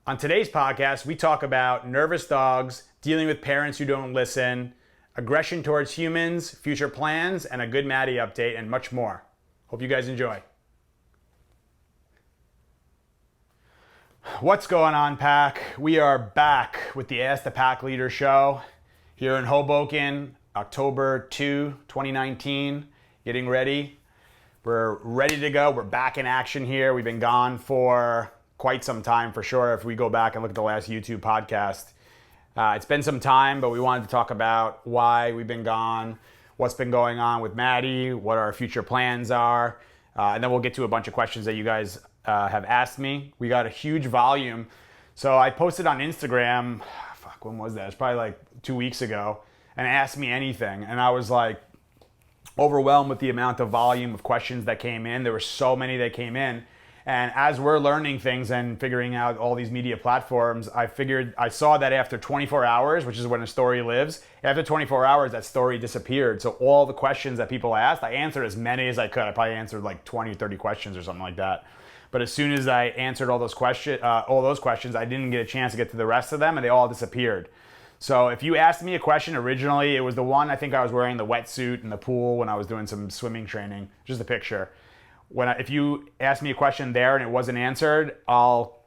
On today's podcast, we talk about nervous dogs, dealing with parents who don't listen, aggression towards humans, future plans, and a good Maddie update, and much more. Hope you guys enjoy. What's going on, Pack? We are back with the Ask the Pack Leader show here in Hoboken, October 2, 2019. Getting ready. We're ready to go. We're back in action here. We've been gone for quite some time for sure. If we go back and look at the last YouTube podcast, it's been some time, but we wanted to talk about why we've been gone, what's been going on with Maddie, what our future plans are, and then we'll get to a bunch of questions that you guys have asked me. We got a huge volume. So I posted on Instagram, when was that? It's probably like 2 weeks ago, and asked me anything. And I was like overwhelmed with the amount of volume of questions that came in. There were so many that came in. And as we're learning things and figuring out all these media platforms, I saw that after 24 hours, which is when a story lives, after 24 hours, that story disappeared. So all the questions that people asked, I answered as many as I could. I probably answered like 20 or 30 questions or something like that. But as soon as I answered all those questions, I didn't get a chance to get to the rest of them, and they all disappeared. So if you asked me a question originally, it was the one I think I was wearing the wetsuit in the pool when I was doing some swimming training, just a picture. If you ask me a question there and it wasn't answered,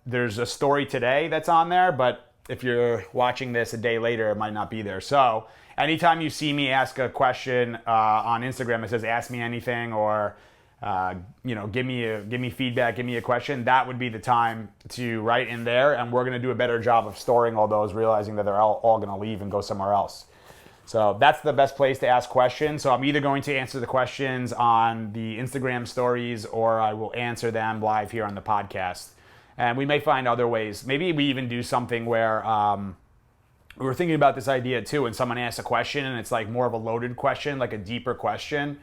there's a story today that's on there, but if you're watching this a day later, it might not be there. So anytime you see me ask a question on Instagram, it says ask me anything or give me feedback, give me a question, that would be the time to write in there, and we're going to do a better job of storing all those, realizing that they're all going to leave and go somewhere else. So that's the best place to ask questions. So I'm either going to answer the questions on the Instagram stories or I will answer them live here on the podcast. And we may find other ways. Maybe we even do something where we were thinking about this idea too, when someone asks a question and it's like more of a loaded question, like a deeper question.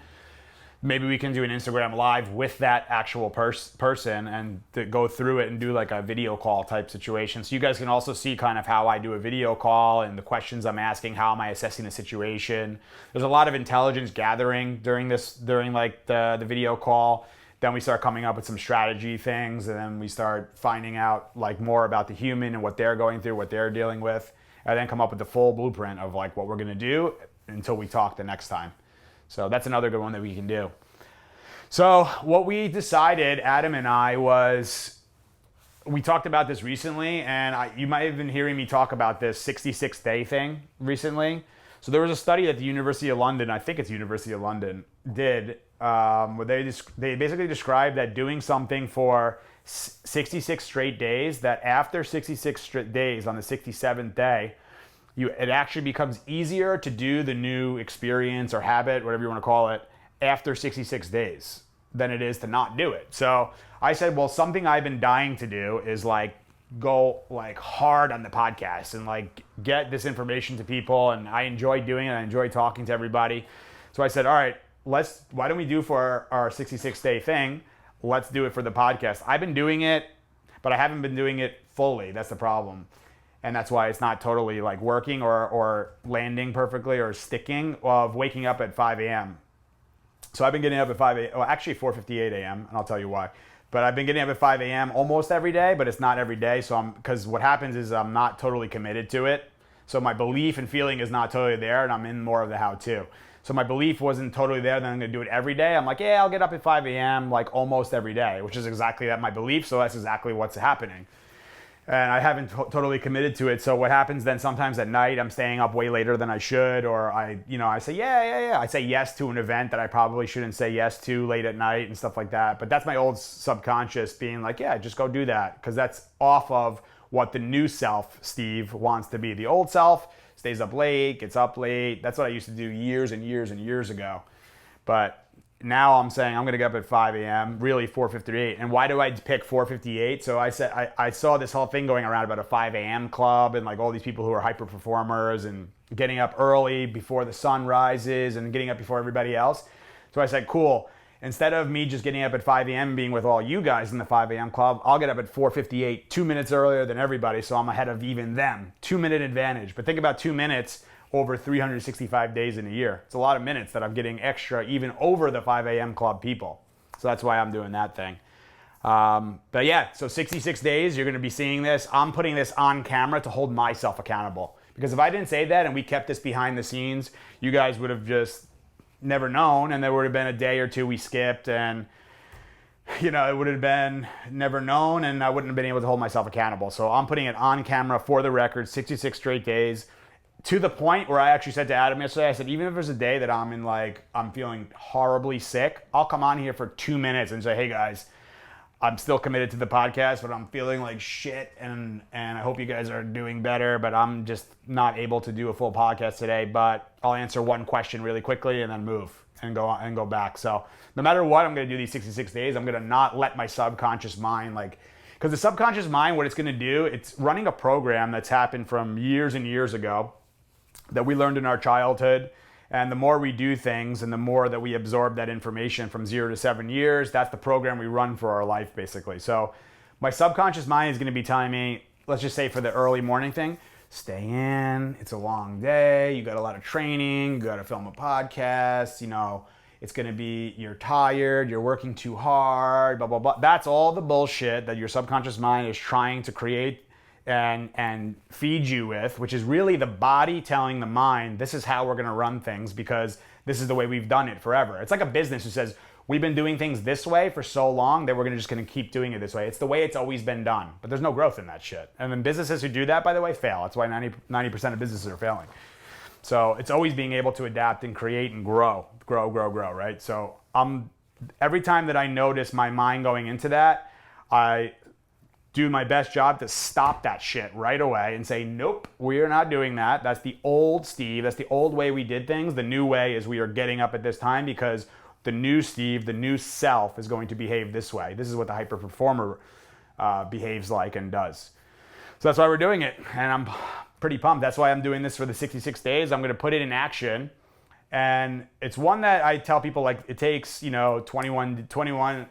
Maybe we can do an Instagram live with that actual person and to go through it and do like a video call type situation. So you guys can also see kind of how I do a video call and the questions I'm asking, how am I assessing the situation. There's a lot of intelligence gathering during like the video call. Then we start coming up with some strategy things, and then we start finding out like more about the human and what they're going through, what they're dealing with, and then come up with the full blueprint of like what we're gonna do until we talk the next time. So that's another good one that we can do. So what we decided, Adam and I, was we talked about this recently, and you might have been hearing me talk about this 66-day thing recently. So there was a study that the University of London, I think it's University of London, did, where they basically described that doing something for 66 straight days, that after 66 straight days, on the 67th day, it actually becomes easier to do the new experience or habit, whatever you want to call it, after 66 days than it is to not do it. So I said, well, something I've been dying to do is like go like hard on the podcast and like get this information to people. And I enjoy doing it. I enjoy talking to everybody. So I said, all right, why don't we do for our 66-day thing? Let's do it for the podcast. I've been doing it, but I haven't been doing it fully. That's the problem. And that's why it's not totally like working or landing perfectly or sticking, of waking up at 5 a.m. So I've been getting up at 5 a.m. Well, actually 4:58 a.m. and I'll tell you why. But I've been getting up at 5 a.m. almost every day, but it's not every day. So because what happens is I'm not totally committed to it. So my belief and feeling is not totally there, and I'm in more of the how-to. So my belief wasn't totally there, then I'm going to do it every day. I'm like, yeah, I'll get up at 5 a.m. like almost every day, which is exactly that my belief. So that's exactly what's happening. And I haven't totally committed to it. So what happens then, sometimes at night I'm staying up way later than I should, or I say, yeah. I say yes to an event that I probably shouldn't say yes to late at night and stuff like that. But that's my old subconscious being like, yeah, just go do that. Because that's off of what the new self, Steve, wants to be. The old self stays up late, gets up late. That's what I used to do years and years and years ago. But now I'm saying I'm going to get up at 5 a.m., really 4:58. And why do I pick 4:58? So I said I saw this whole thing going around about a 5 a.m. club and like all these people who are hyper performers and getting up early before the sun rises and getting up before everybody else. So I said, cool. Instead of me just getting up at 5 a.m. and being with all you guys in the 5 a.m. club, I'll get up at 4:58, 2 minutes earlier than everybody, so I'm ahead of even them. 2-minute advantage. But think about 2 minutes over 365 days in a year. It's a lot of minutes that I'm getting extra even over the 5 a.m. club people. So that's why I'm doing that thing. But yeah, so 66 days, you're going to be seeing this. I'm putting this on camera to hold myself accountable. Because if I didn't say that and we kept this behind the scenes, you guys would have just never known, and there would have been a day or two we skipped, and it would have been never known, and I wouldn't have been able to hold myself accountable. So I'm putting it on camera for the record, 66 straight days, to the point where I actually said to Adam yesterday, I said, even if there's a day that I'm feeling horribly sick, I'll come on here for 2 minutes and say, hey guys, I'm still committed to the podcast, but I'm feeling like shit, and I hope you guys are doing better, but I'm just not able to do a full podcast today, but I'll answer one question really quickly and then move and go back. So no matter what, I'm going to do these 66 days. I'm going to not let my subconscious mind, because the subconscious mind, what it's going to do, it's running a program that's happened from years and years ago that we learned in our childhood. And the more we do things and the more that we absorb that information from 0 to 7 years, that's the program we run for our life, basically. So my subconscious mind is going to be telling me, let's just say for the early morning thing, stay in, it's a long day, you got a lot of training, you got to film a podcast, it's going to be, you're tired, you're working too hard, blah, blah, blah. That's all the bullshit that your subconscious mind is trying to create and feed you with, which is really the body telling the mind, this is how we're going to run things because this is the way we've done it forever. It's like a business who says, we've been doing things this way for so long that we're just going to keep doing it this way. It's the way it's always been done, but there's no growth in that shit. And then businesses who do that, by the way, fail. That's why 90% of businesses are failing. So it's always being able to adapt and create and grow, right? So every time that I notice my mind going into that, I do my best job to stop that shit right away and say, nope, we're not doing that. That's the old Steve. That's the old way we did things. The new way is we are getting up at this time because the new Steve, the new self is going to behave this way. This is what the hyper performer behaves like and does. So that's why we're doing it. And I'm pretty pumped. That's why I'm doing this for the 66 days. I'm going to put it in action. And it's one that I tell people, like, it takes, 21,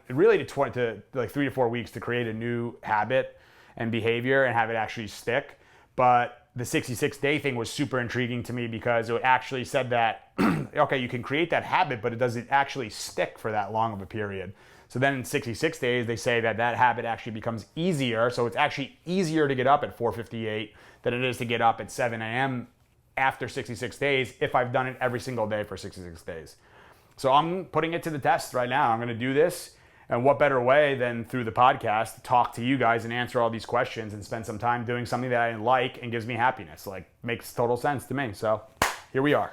really to like 3 to 4 weeks to create a new habit and behavior and have it actually stick. But the 66-day thing was super intriguing to me because it actually said that, okay, you can create that habit, but it doesn't actually stick for that long of a period. So then in 66 days, they say that habit actually becomes easier. So it's actually easier to get up at 4:58 than it is to get up at 7 a.m. after 66 days if I've done it every single day for 66 days. So I'm putting it to the test right now. I'm going to do this. And what better way than through the podcast to talk to you guys and answer all these questions and spend some time doing something that I like and gives me happiness. Like, makes total sense to me. So here we are.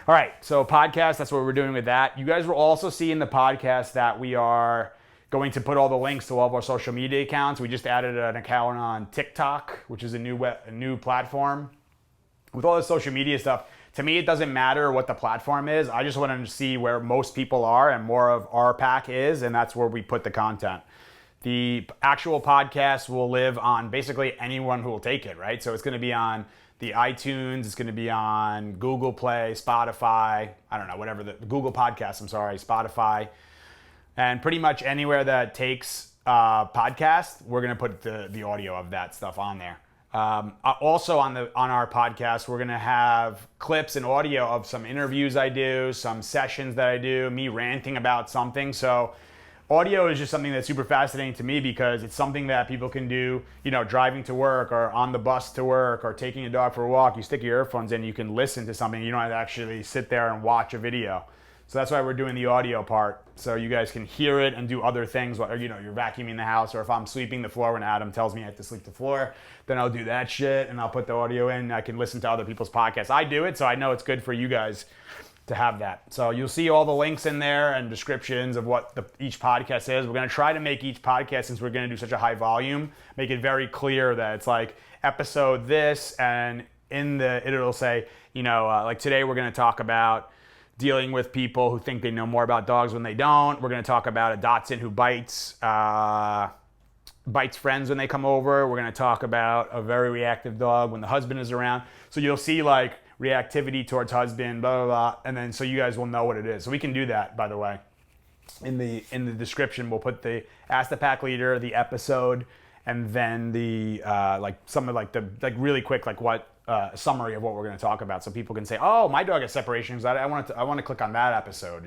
All right. So podcast, that's what we're doing with that. You guys will also see in the podcast that we are going to put all the links to all of our social media accounts. We just added an account on TikTok, which is a new platform. With all the social media stuff, to me, it doesn't matter what the platform is. I just want to see where most people are and more of our pack is, and that's where we put the content. The actual podcast will live on basically anyone who will take it, right? So it's going to be on the iTunes, it's going to be on Google Play, Spotify, I don't know, whatever, the Google Podcasts, Spotify, and pretty much anywhere that takes podcast, we're going to put the audio of that stuff on there. Also on our podcast, we're going to have clips and audio of some interviews I do, some sessions that I do, me ranting about something. So audio is just something that's super fascinating to me because it's something that people can do, driving to work or on the bus to work or taking a dog for a walk. You stick your earphones in, you can listen to something. You don't have to actually sit there and watch a video. So that's why we're doing the audio part, so you guys can hear it and do other things. Or, you're vacuuming the house, or if I'm sweeping the floor when Adam tells me I have to sweep the floor, then I'll do that shit and I'll put the audio in. I can listen to other people's podcasts. I do it, so I know it's good for you guys to have that. So you'll see all the links in there and descriptions of what each podcast is. We're going to try to make each podcast, since we're going to do such a high volume, make it very clear that it's like episode this, and it'll say, like today we're going to talk about dealing with people who think they know more about dogs when they don't. We're going to talk about a Dachshund who bites friends when they come over. We're going to talk about a very reactive dog when the husband is around. So you'll see like reactivity towards husband, blah, blah, blah. And then so you guys will know what it is. So we can do that, by the way. In the description, we'll put the Ask the Pack Leader, the episode, and then the really quick, what summary of what we're going to talk about, so people can say, oh, my dog has separation anxiety. I want to click on that episode,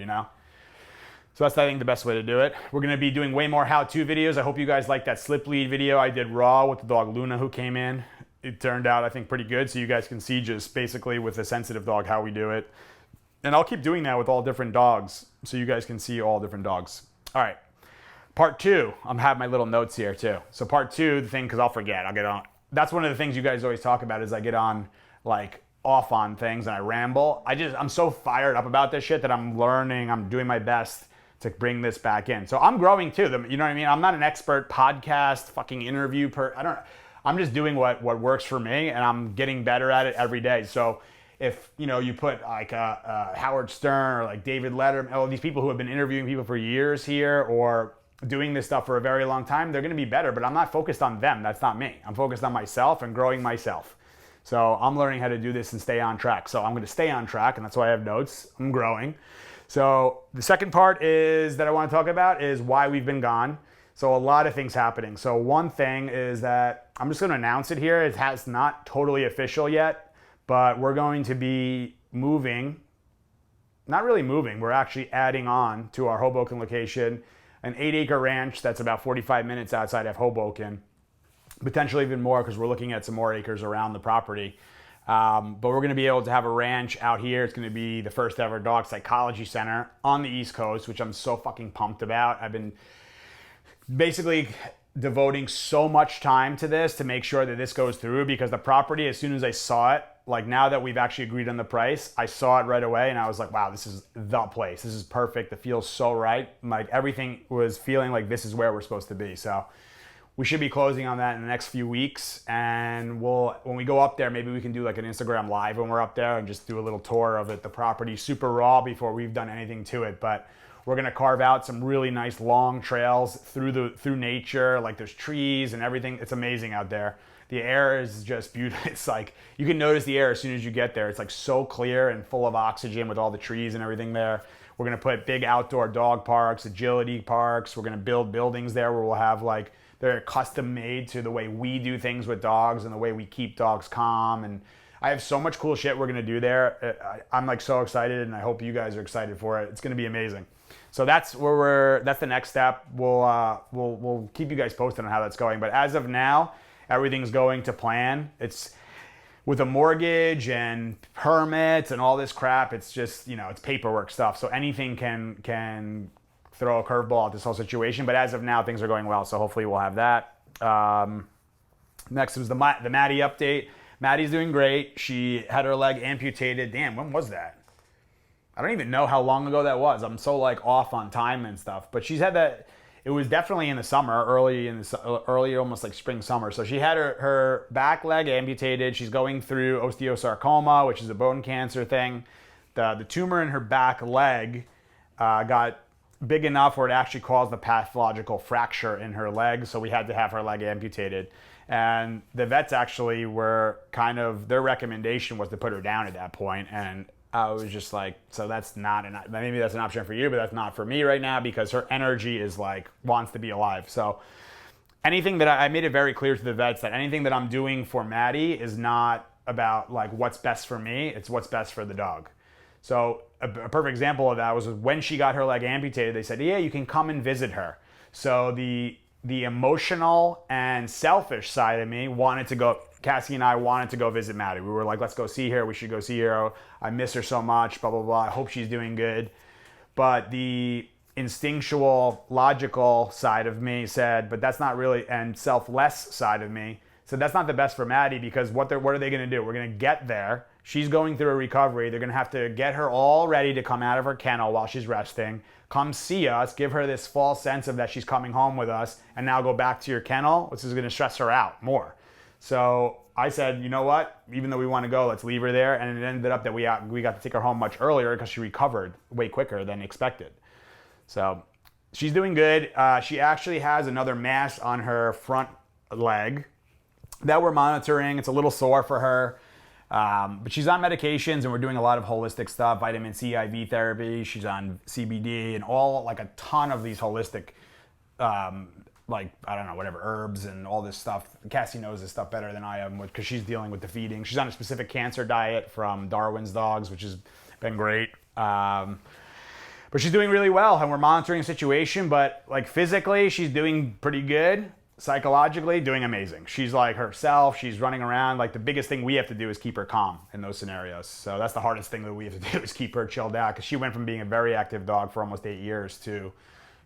So that's, I think, the best way to do it. We're going to be doing way more how-to videos. I hope you guys liked that slip lead video I did raw with the dog Luna who came in. It turned out, I think, pretty good. So you guys can see just basically with a sensitive dog how we do it. And I'll keep doing that with all different dogs so you guys can see all different dogs. All right. Part 2. I'm having my little notes here too. So part 2, the thing, because I'll forget. I'll get on. That's one of the things you guys always talk about is I get on like off on things and I ramble. I'm so fired up about this shit that I'm learning. I'm doing my best to bring this back in. So I'm growing too. You know what I mean? I'm not an expert podcast, fucking interview I'm just doing what works for me, and I'm getting better at it every day. So if, you put like Howard Stern or like David Letterman, all these people who have been interviewing people for years here or doing this stuff for a very long time, they're going to be better, but I'm not focused on them. That's not me. I'm focused on myself and growing myself. So I'm learning how to do this and stay on track. So I'm going to stay on track, and that's why I have notes. I'm growing. So the second part is that I want to talk about is why we've been gone. So a lot of things happening. So one thing is that I'm just going to announce it here. It has not totally official yet, but we're going to be moving, not really moving, we're actually adding on to our Hoboken location, an 8-acre ranch that's about 45 minutes outside of Hoboken, potentially even more because we're looking at some more acres around the property. But we're going to be able to have a ranch out here. It's going to be the first ever dog psychology center on the East Coast, which I'm so fucking pumped about. I've been basically devoting so much time to this to make sure that this goes through, because the property, as soon as I saw it, like now that we've actually agreed on the price, I saw it right away and I was like, wow, this is the place. This is perfect. It feels so right. Like everything was feeling like this is where we're supposed to be. So we should be closing on that in the next few weeks, and when we go up there, maybe we can do like an Instagram live when we're up there and just do a little tour of it. The property super raw before we've done anything to it, but we're gonna carve out some really nice long trails through nature. Like there's trees and everything. It's amazing out there. The air is just beautiful. It's like you can notice the air as soon as you get there. It's like so clear and full of oxygen with all the trees and everything there. We're gonna put big outdoor dog parks, agility parks. We're gonna build buildings there where we'll have like, they're custom made to the way we do things with dogs and the way we keep dogs calm. And I have so much cool shit we're gonna do there. I'm like so excited, and I hope you guys are excited for it. It's gonna be amazing. So that's that's the next step. We'll keep you guys posted on how that's going. But as of now, everything's going to plan. It's with a mortgage and permits and all this crap. It's just, it's paperwork stuff. So anything can throw a curveball at this whole situation, but as of now, things are going well, so hopefully we'll have that. Next was the Maddie update. Maddie's doing great. She had her leg amputated. Damn, when was that? I don't even know how long ago that was. I'm so like off on time and stuff, but she's had that. It was definitely in the summer, early almost like spring, summer. So she had her back leg amputated. She's going through osteosarcoma, which is a bone cancer thing. The tumor in her back leg got big enough where it actually caused the pathological fracture in her leg, so we had to have her leg amputated. And the vets actually their recommendation was to put her down at that point, and I was just like, so maybe that's an option for you, but that's not for me right now, because her energy is like, wants to be alive. So anything that I made it very clear to the vets that anything that I'm doing for Maddie is not about like what's best for me, it's what's best for the dog. So a perfect example of that was when she got her leg amputated, they said, yeah, you can come and visit her. So the emotional and selfish side of me Cassie and I wanted to go visit Maddie. We were like, let's go see her. We should go see her. I miss her so much, blah, blah, blah. I hope she's doing good. But the instinctual, logical side of me said, but that's not really, and selfless side of me said, that's not the best for Maddie, because what are they going to do? We're going to get there. She's going through a recovery. They're going to have to get her all ready to come out of her kennel while she's resting, come see us, give her this false sense of that she's coming home with us, and now go back to your kennel. This is going to stress her out more. So I said, you know what? Even though we want to go, let's leave her there. And it ended up that we got to take her home much earlier because she recovered way quicker than expected. So she's doing good. She actually has another mass on her front leg that we're monitoring. It's a little sore for her. But she's on medications, and we're doing a lot of holistic stuff, vitamin C, IV therapy. She's on CBD and like a ton of these holistic, herbs and all this stuff. Cassie knows this stuff better than I am because she's dealing with the feeding. She's on a specific cancer diet from Darwin's dogs, which has been great. But But she's doing really well, and we're monitoring the situation. But like physically, she's doing pretty good. Psychologically, doing amazing. She's like herself. She's running around. Like the biggest thing we have to do is keep her calm in those scenarios. So that's the hardest thing that we have to do is keep her chilled out, because she went from being a very active dog for almost 8 years to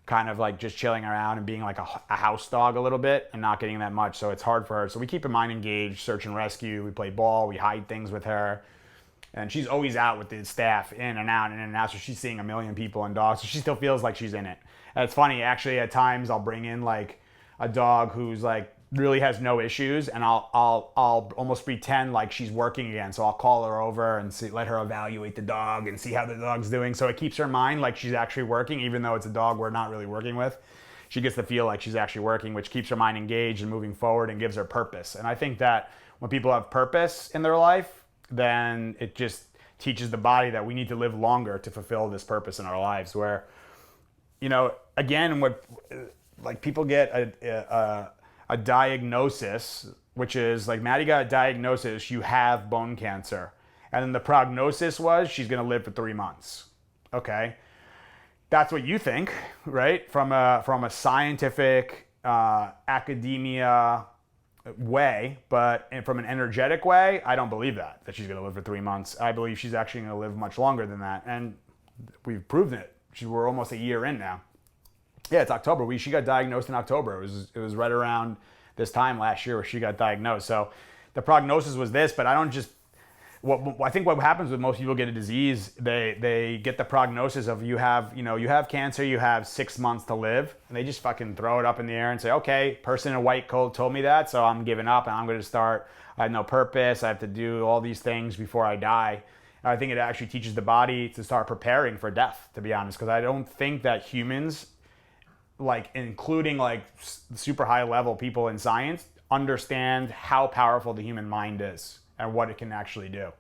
kind of like just chilling around and being like a house dog a little bit and not getting that much. So it's hard for her. So we keep her mind engaged, search and rescue. We play ball. We hide things with her. And she's always out with the staff in and out and in and out. So she's seeing a million people and dogs. So she still feels like she's in it. And it's funny, actually, at times I'll bring in like a dog who's like really has no issues, and I'll almost pretend like she's working again. So I'll call her over and let her evaluate the dog and see how the dog's doing. So it keeps her mind like she's actually working, even though it's a dog we're not really working with. She gets to feel like she's actually working, which keeps her mind engaged and moving forward and gives her purpose. And I think that when people have purpose in their life, then it just teaches the body that we need to live longer to fulfill this purpose in our lives. Where, you know, again, what like people get a diagnosis, which is like Maddie got a diagnosis, you have bone cancer. And then the prognosis was she's going to live for 3 months. Okay. That's what you think, right? From a scientific academia way, but from an energetic way, I don't believe that she's going to live for 3 months. I believe she's actually going to live much longer than that. And we've proven it. We're almost a year in now. Yeah, it's October. She got diagnosed in October. It was right around this time last year where she got diagnosed. So the prognosis was this, but I don't just. I think what happens with most people get a disease, they get the prognosis of you have cancer, you have 6 months to live, and they just fucking throw it up in the air and say, okay, person in a white coat told me that, so I'm giving up and I'm going to start. I have no purpose. I have to do all these things before I die. And I think it actually teaches the body to start preparing for death, to be honest, because I don't think that humans, like including like super high level people in science, understand how powerful the human mind is and what it can actually do.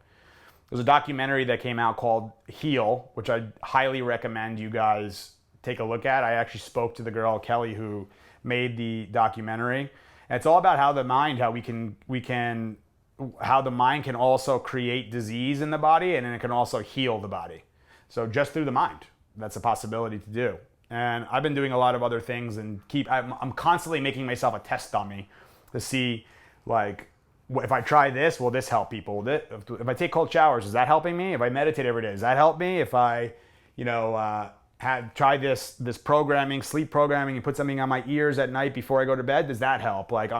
There's a documentary that came out called Heal, which I highly recommend you guys take a look at. I actually spoke to the girl Kelly who made the documentary, and it's all about how the mind, how the mind can also create disease in the body, and then it can also heal the body. So just through the mind, that's a possibility to do. And I've been doing a lot of other things, and I'm constantly making myself a test dummy to see, like, if I try this, will this help people? If I take cold showers, is that helping me? If I meditate every day, does that help me? If I, try this programming, sleep programming, and put something on my ears at night before I go to bed, does that help? Like,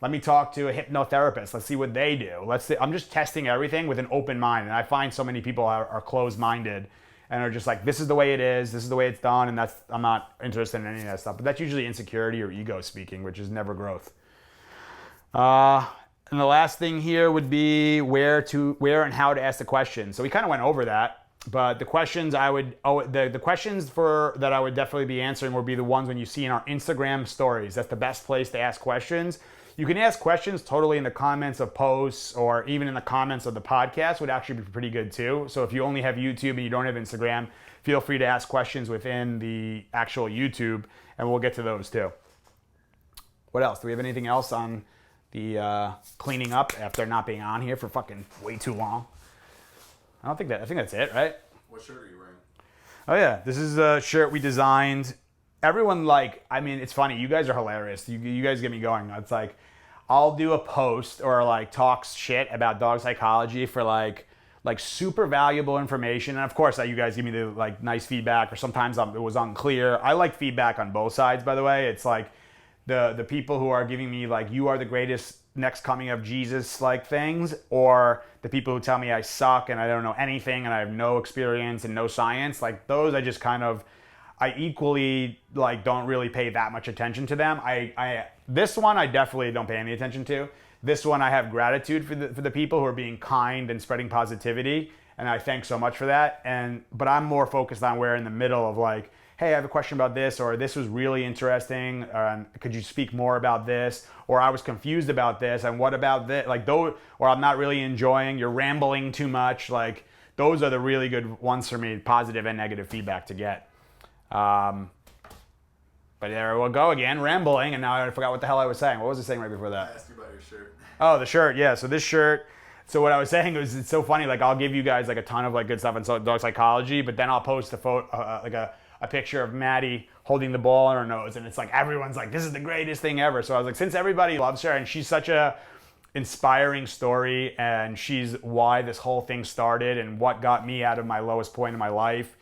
let me talk to a hypnotherapist. Let's see what they do. I'm just testing everything with an open mind, and I find so many people are closed-minded and are just like, this is the way it is, this is the way it's done, and I'm not interested in any of that stuff. But that's usually insecurity or ego speaking, which is never growth. And the last thing here would be where and how to ask the question. So we kind of went over that, but the questions that I would definitely be answering would be the ones when you see in our Instagram stories. That's the best place to ask questions. You can ask questions totally in the comments of posts, or even in the comments of the podcast would actually be pretty good too. So if you only have YouTube and you don't have Instagram, feel free to ask questions within the actual YouTube, and we'll get to those too. What else? Do we have anything else on the cleaning up after not being on here for fucking way too long? I think that's it, right? What shirt are you wearing? Oh yeah, this is a shirt we designed. Everyone, it's funny. You guys are hilarious. You guys get me going. It's like, I'll do a post or like talk shit about dog psychology for like super valuable information. And of course, you guys give me the like nice feedback, or sometimes it was unclear. I like feedback on both sides, by the way. It's like the people who are giving me like, you are the greatest next coming of Jesus like things, or the people who tell me I suck and I don't know anything and I have no experience and no science, like those I equally like don't really pay that much attention to them. This one I definitely don't pay any attention to. This one I have gratitude for the people who are being kind and spreading positivity, and I thank so much for that. But I'm more focused on where in the middle of like, hey, I have a question about this, or this was really interesting, could you speak more about this, or I was confused about this, and what about this, like those, or I'm not really enjoying, you're rambling too much. Like those are the really good ones for me, positive and negative feedback to get. But there we'll go again, rambling, and now I forgot what the hell I was saying. What was I saying right before that? I asked you about your shirt. Oh, the shirt, yeah. So this shirt, So what I was saying was, it's so funny. Like, I'll give you guys like a ton of like good stuff on dog psychology, but then I'll post a photo, like a picture of Maddie holding the ball on her nose, and it's like everyone's like, this is the greatest thing ever. So I was like, since everybody loves her, and she's such a inspiring story, and she's why this whole thing started and what got me out of my lowest point in my life.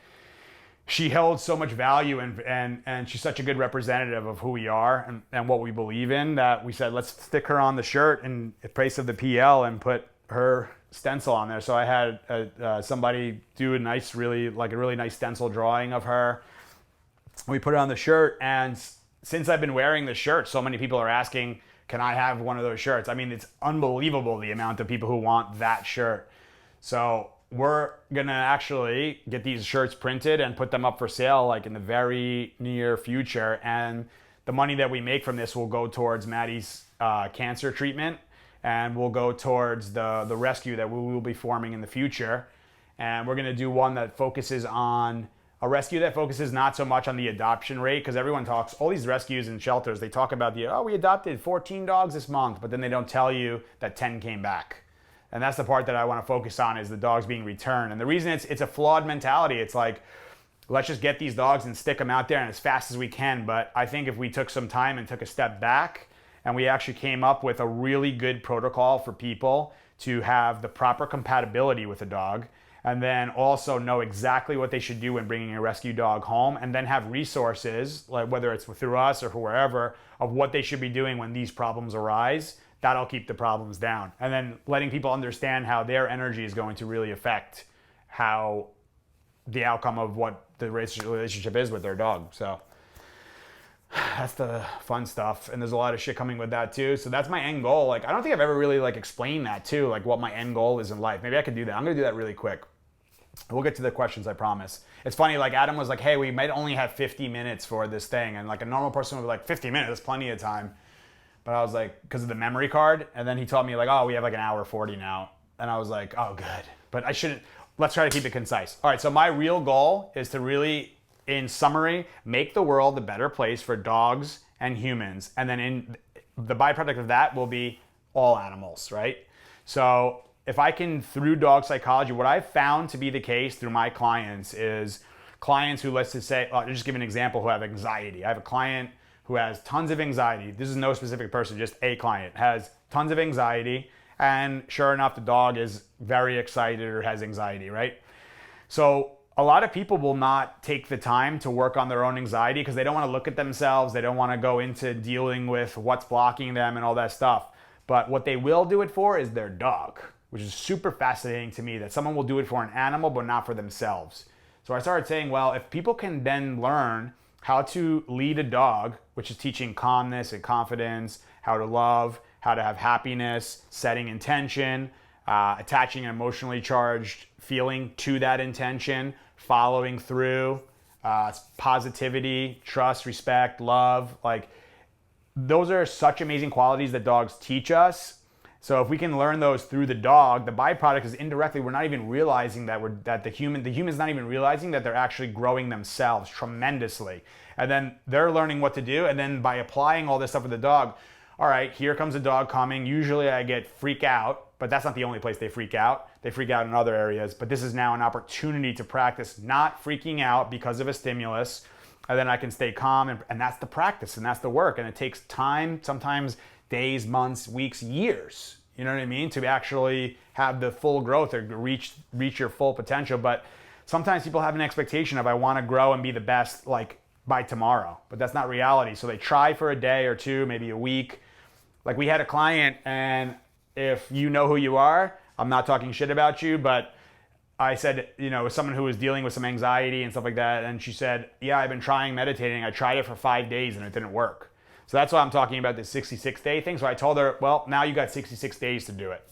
She held so much value, and she's such a good representative of who we are and what we believe in, that we said, let's stick her on the shirt in place of the PL and put her stencil on there. So I had somebody do a really nice stencil drawing of her. We put it on the shirt, and since I've been wearing the shirt, so many people are asking, can I have one of those shirts? I mean, it's unbelievable the amount of people who want that shirt. So we're gonna actually get these shirts printed and put them up for sale like in the very near future. And the money that we make from this will go towards Maddie's cancer treatment, and will go towards the rescue that we will be forming in the future. And we're gonna do one that focuses on a rescue that focuses not so much on the adoption rate, because everyone talks, all these rescues and shelters, they talk about we adopted 14 dogs this month, but then they don't tell you that 10 came back. And that's the part that I want to focus on, is the dogs being returned. And the reason it's a flawed mentality. It's like, let's just get these dogs and stick them out there and as fast as we can. But I think if we took some time and took a step back, and we actually came up with a really good protocol for people to have the proper compatibility with a dog, and then also know exactly what they should do when bringing a rescue dog home, and then have resources, like whether it's through us or wherever, of what they should be doing when these problems arise, that'll keep the problems down. And then letting people understand how their energy is going to really affect how the outcome of what the relationship is with their dog. So that's the fun stuff. And there's a lot of shit coming with that too. So that's my end goal. Like, I don't think I've ever really like explained that too, like what my end goal is in life. Maybe I could do that. I'm gonna do that really quick. We'll get to the questions, I promise. It's funny, like Adam was like, hey, we might only have 50 minutes for this thing. And like a normal person would be like, 50 minutes, that's plenty of time. But I was like, because of the memory card. And then he told me like, oh, we have like an hour 40 now. And I was like, oh, good. But I shouldn't, let's try to keep it concise. All right, so my real goal is to really, in summary, make the world a better place for dogs and humans. And then in the byproduct of that will be all animals, right? So if I can, through dog psychology, what I've found to be the case through my clients is clients who, let's just say, I'll just give an example, who have anxiety. I have a client who has tons of anxiety. This is no specific person, just a client, has tons of anxiety. And sure enough, the dog is very excited or has anxiety, right? So a lot of people will not take the time to work on their own anxiety because they don't want to look at themselves. They don't want to go into dealing with what's blocking them and all that stuff. But what they will do it for is their dog, which is super fascinating to me, that someone will do it for an animal but not for themselves. So I started saying, well, if people can then learn how to lead a dog, which is teaching calmness and confidence, how to love, how to have happiness, setting intention, attaching an emotionally charged feeling to that intention, following through, positivity, trust, respect, love. Like, those are such amazing qualities that dogs teach us. So if we can learn those through the dog, the byproduct is indirectly we're not even realizing that the human's not even realizing that they're actually growing themselves tremendously. And then they're learning what to do. And then by applying all this stuff with the dog, all right, here comes a dog coming. Usually I get freak out, but that's not the only place they freak out. They freak out in other areas. But this is now an opportunity to practice not freaking out because of a stimulus. And then I can stay calm. And that's the practice and that's the work. And it takes time, sometimes days, months, weeks, years, you know what I mean, to actually have the full growth or reach your full potential. But sometimes people have an expectation of, I want to grow and be the best like by tomorrow, but that's not reality. So they try for a day or two, maybe a week. Like, we had a client, and if you know who you are, I'm not talking shit about you, but I said, someone who was dealing with some anxiety and stuff like that, and she said, yeah, I've been trying meditating. I tried it for 5 days and it didn't work. So that's why I'm talking about this 66-day thing. So I told her, well, now you got 66 days to do it.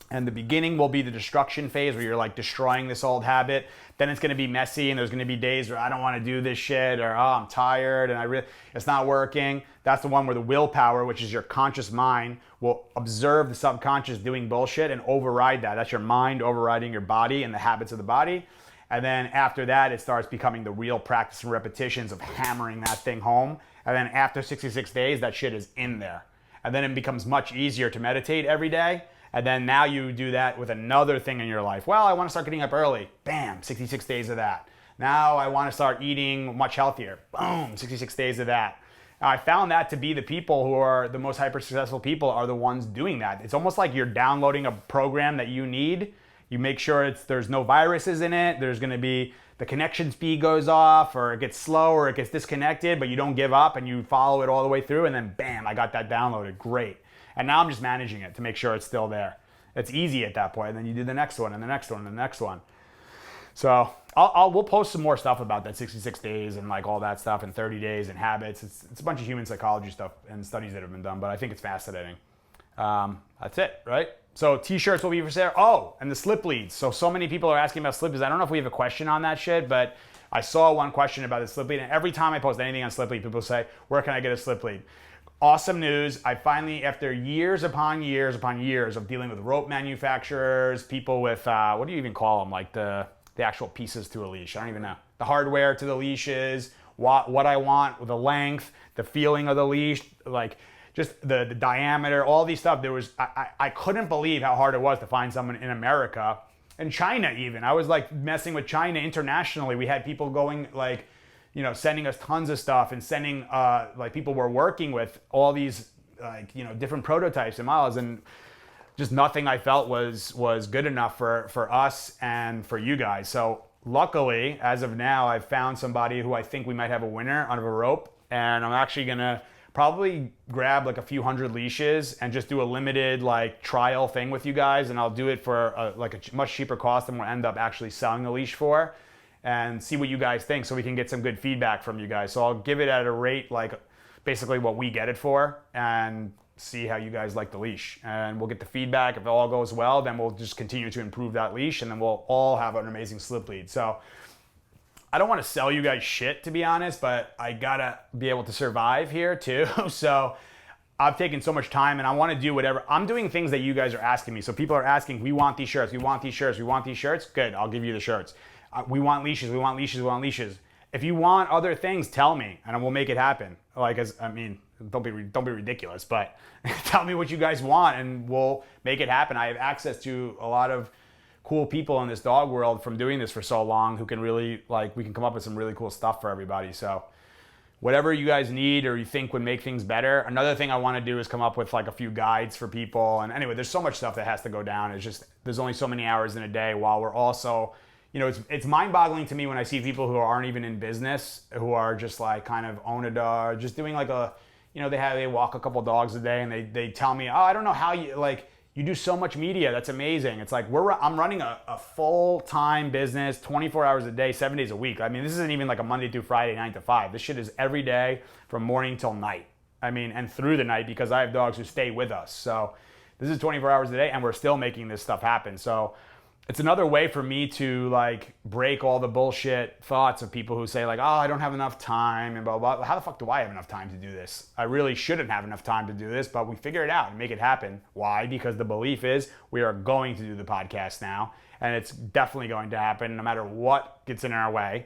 And the beginning will be the destruction phase where you're like destroying this old habit. Then it's going to be messy, and there's going to be days where I don't want to do this shit, or I'm tired and it's not working. That's the one where the willpower, which is your conscious mind, will observe the subconscious doing bullshit and override that. That's your mind overriding your body and the habits of the body. And then after that, it starts becoming the real practice and repetitions of hammering that thing home. And then after 66 days, that shit is in there. And then it becomes much easier to meditate every day. And then now you do that with another thing in your life. Well, I want to start getting up early. Bam, 66 days of that. Now I want to start eating much healthier. Boom, 66 days of that. Now, I found that to be the people who are the most hyper successful people are the ones doing that. It's almost like you're downloading a program that you need. You make sure there's no viruses in it. There's going to be the connection speed goes off, or it gets slow, or it gets disconnected, but you don't give up and you follow it all the way through, and then bam, I got that downloaded. Great. And now I'm just managing it to make sure it's still there. It's easy at that point, and then you do the next one and the next one and the next one. So we'll post some more stuff about that 66 days and like all that stuff, and 30 days and habits. It's a bunch of human psychology stuff and studies that have been done, but I think it's fascinating. That's it, right? So t-shirts will be for sale. Oh, and the slip leads. So many people are asking about slip leads. I don't know if we have a question on that shit, but I saw one question about the slip lead, and every time I post anything on slip lead, people say, where can I get a slip lead? Awesome news. I finally, after years upon years upon years of dealing with rope manufacturers, people with, what do you even call them? Like the actual pieces to a leash. I don't even know. The hardware to the leashes, what I want, the length, the feeling of the leash, like just the diameter, all these stuff. I couldn't believe how hard it was to find someone in America, and China even. I was like messing with China internationally. We had people going like, sending us tons of stuff, and sending like people we're working with all these like, different prototypes and models, and just nothing I felt was good enough for us and for you guys. So luckily, as of now, I've found somebody who I think we might have a winner out of a rope, and I'm actually gonna probably grab like a few hundred leashes and just do a limited like trial thing with you guys, and I'll do it for a much cheaper cost than we'll end up actually selling the leash for, and see what you guys think so we can get some good feedback from you guys. So I'll give it at a rate like basically what we get it for, and see how you guys like the leash, and we'll get the feedback. If it all goes well, then we'll just continue to improve that leash, and then we'll all have an amazing slip lead. So I don't want to sell you guys shit, to be honest, but I gotta be able to survive here too. So I've taken so much time, and I want to do whatever. I'm doing things that you guys are asking me. So people are asking, we want these shirts, we want these shirts, we want these shirts. Good, I'll give you the shirts. We want leashes, we want leashes, we want leashes. If you want other things, tell me, and we'll make it happen. Don't be ridiculous, but tell me what you guys want, and we'll make it happen. I have access to a lot of cool people in this dog world from doing this for so long, who can really we can come up with some really cool stuff for everybody. So whatever you guys need or you think would make things better. Another thing I want to do is come up with like a few guides for people. And anyway, there's so much stuff that has to go down. It's just, there's only so many hours in a day, while we're also, it's mind-boggling to me when I see people who aren't even in business, who are just like kind of own a dog, just doing like they walk a couple dogs a day, and they tell me, oh, I don't know how you do so much media. That's amazing. It's like I'm running a full-time business, 24 hours a day, 7 days a week. I mean, this isn't even like a Monday through Friday, 9 to 5. This shit is every day from morning till night. I mean, and through the night, because I have dogs who stay with us. So this is 24 hours a day, and we're still making this stuff happen. So it's another way for me to like break all the bullshit thoughts of people who say like, oh, I don't have enough time and blah, blah, blah. How the fuck do I have enough time to do this? I really shouldn't have enough time to do this, but we figure it out and make it happen. Why? Because the belief is we are going to do the podcast now, and it's definitely going to happen no matter what gets in our way.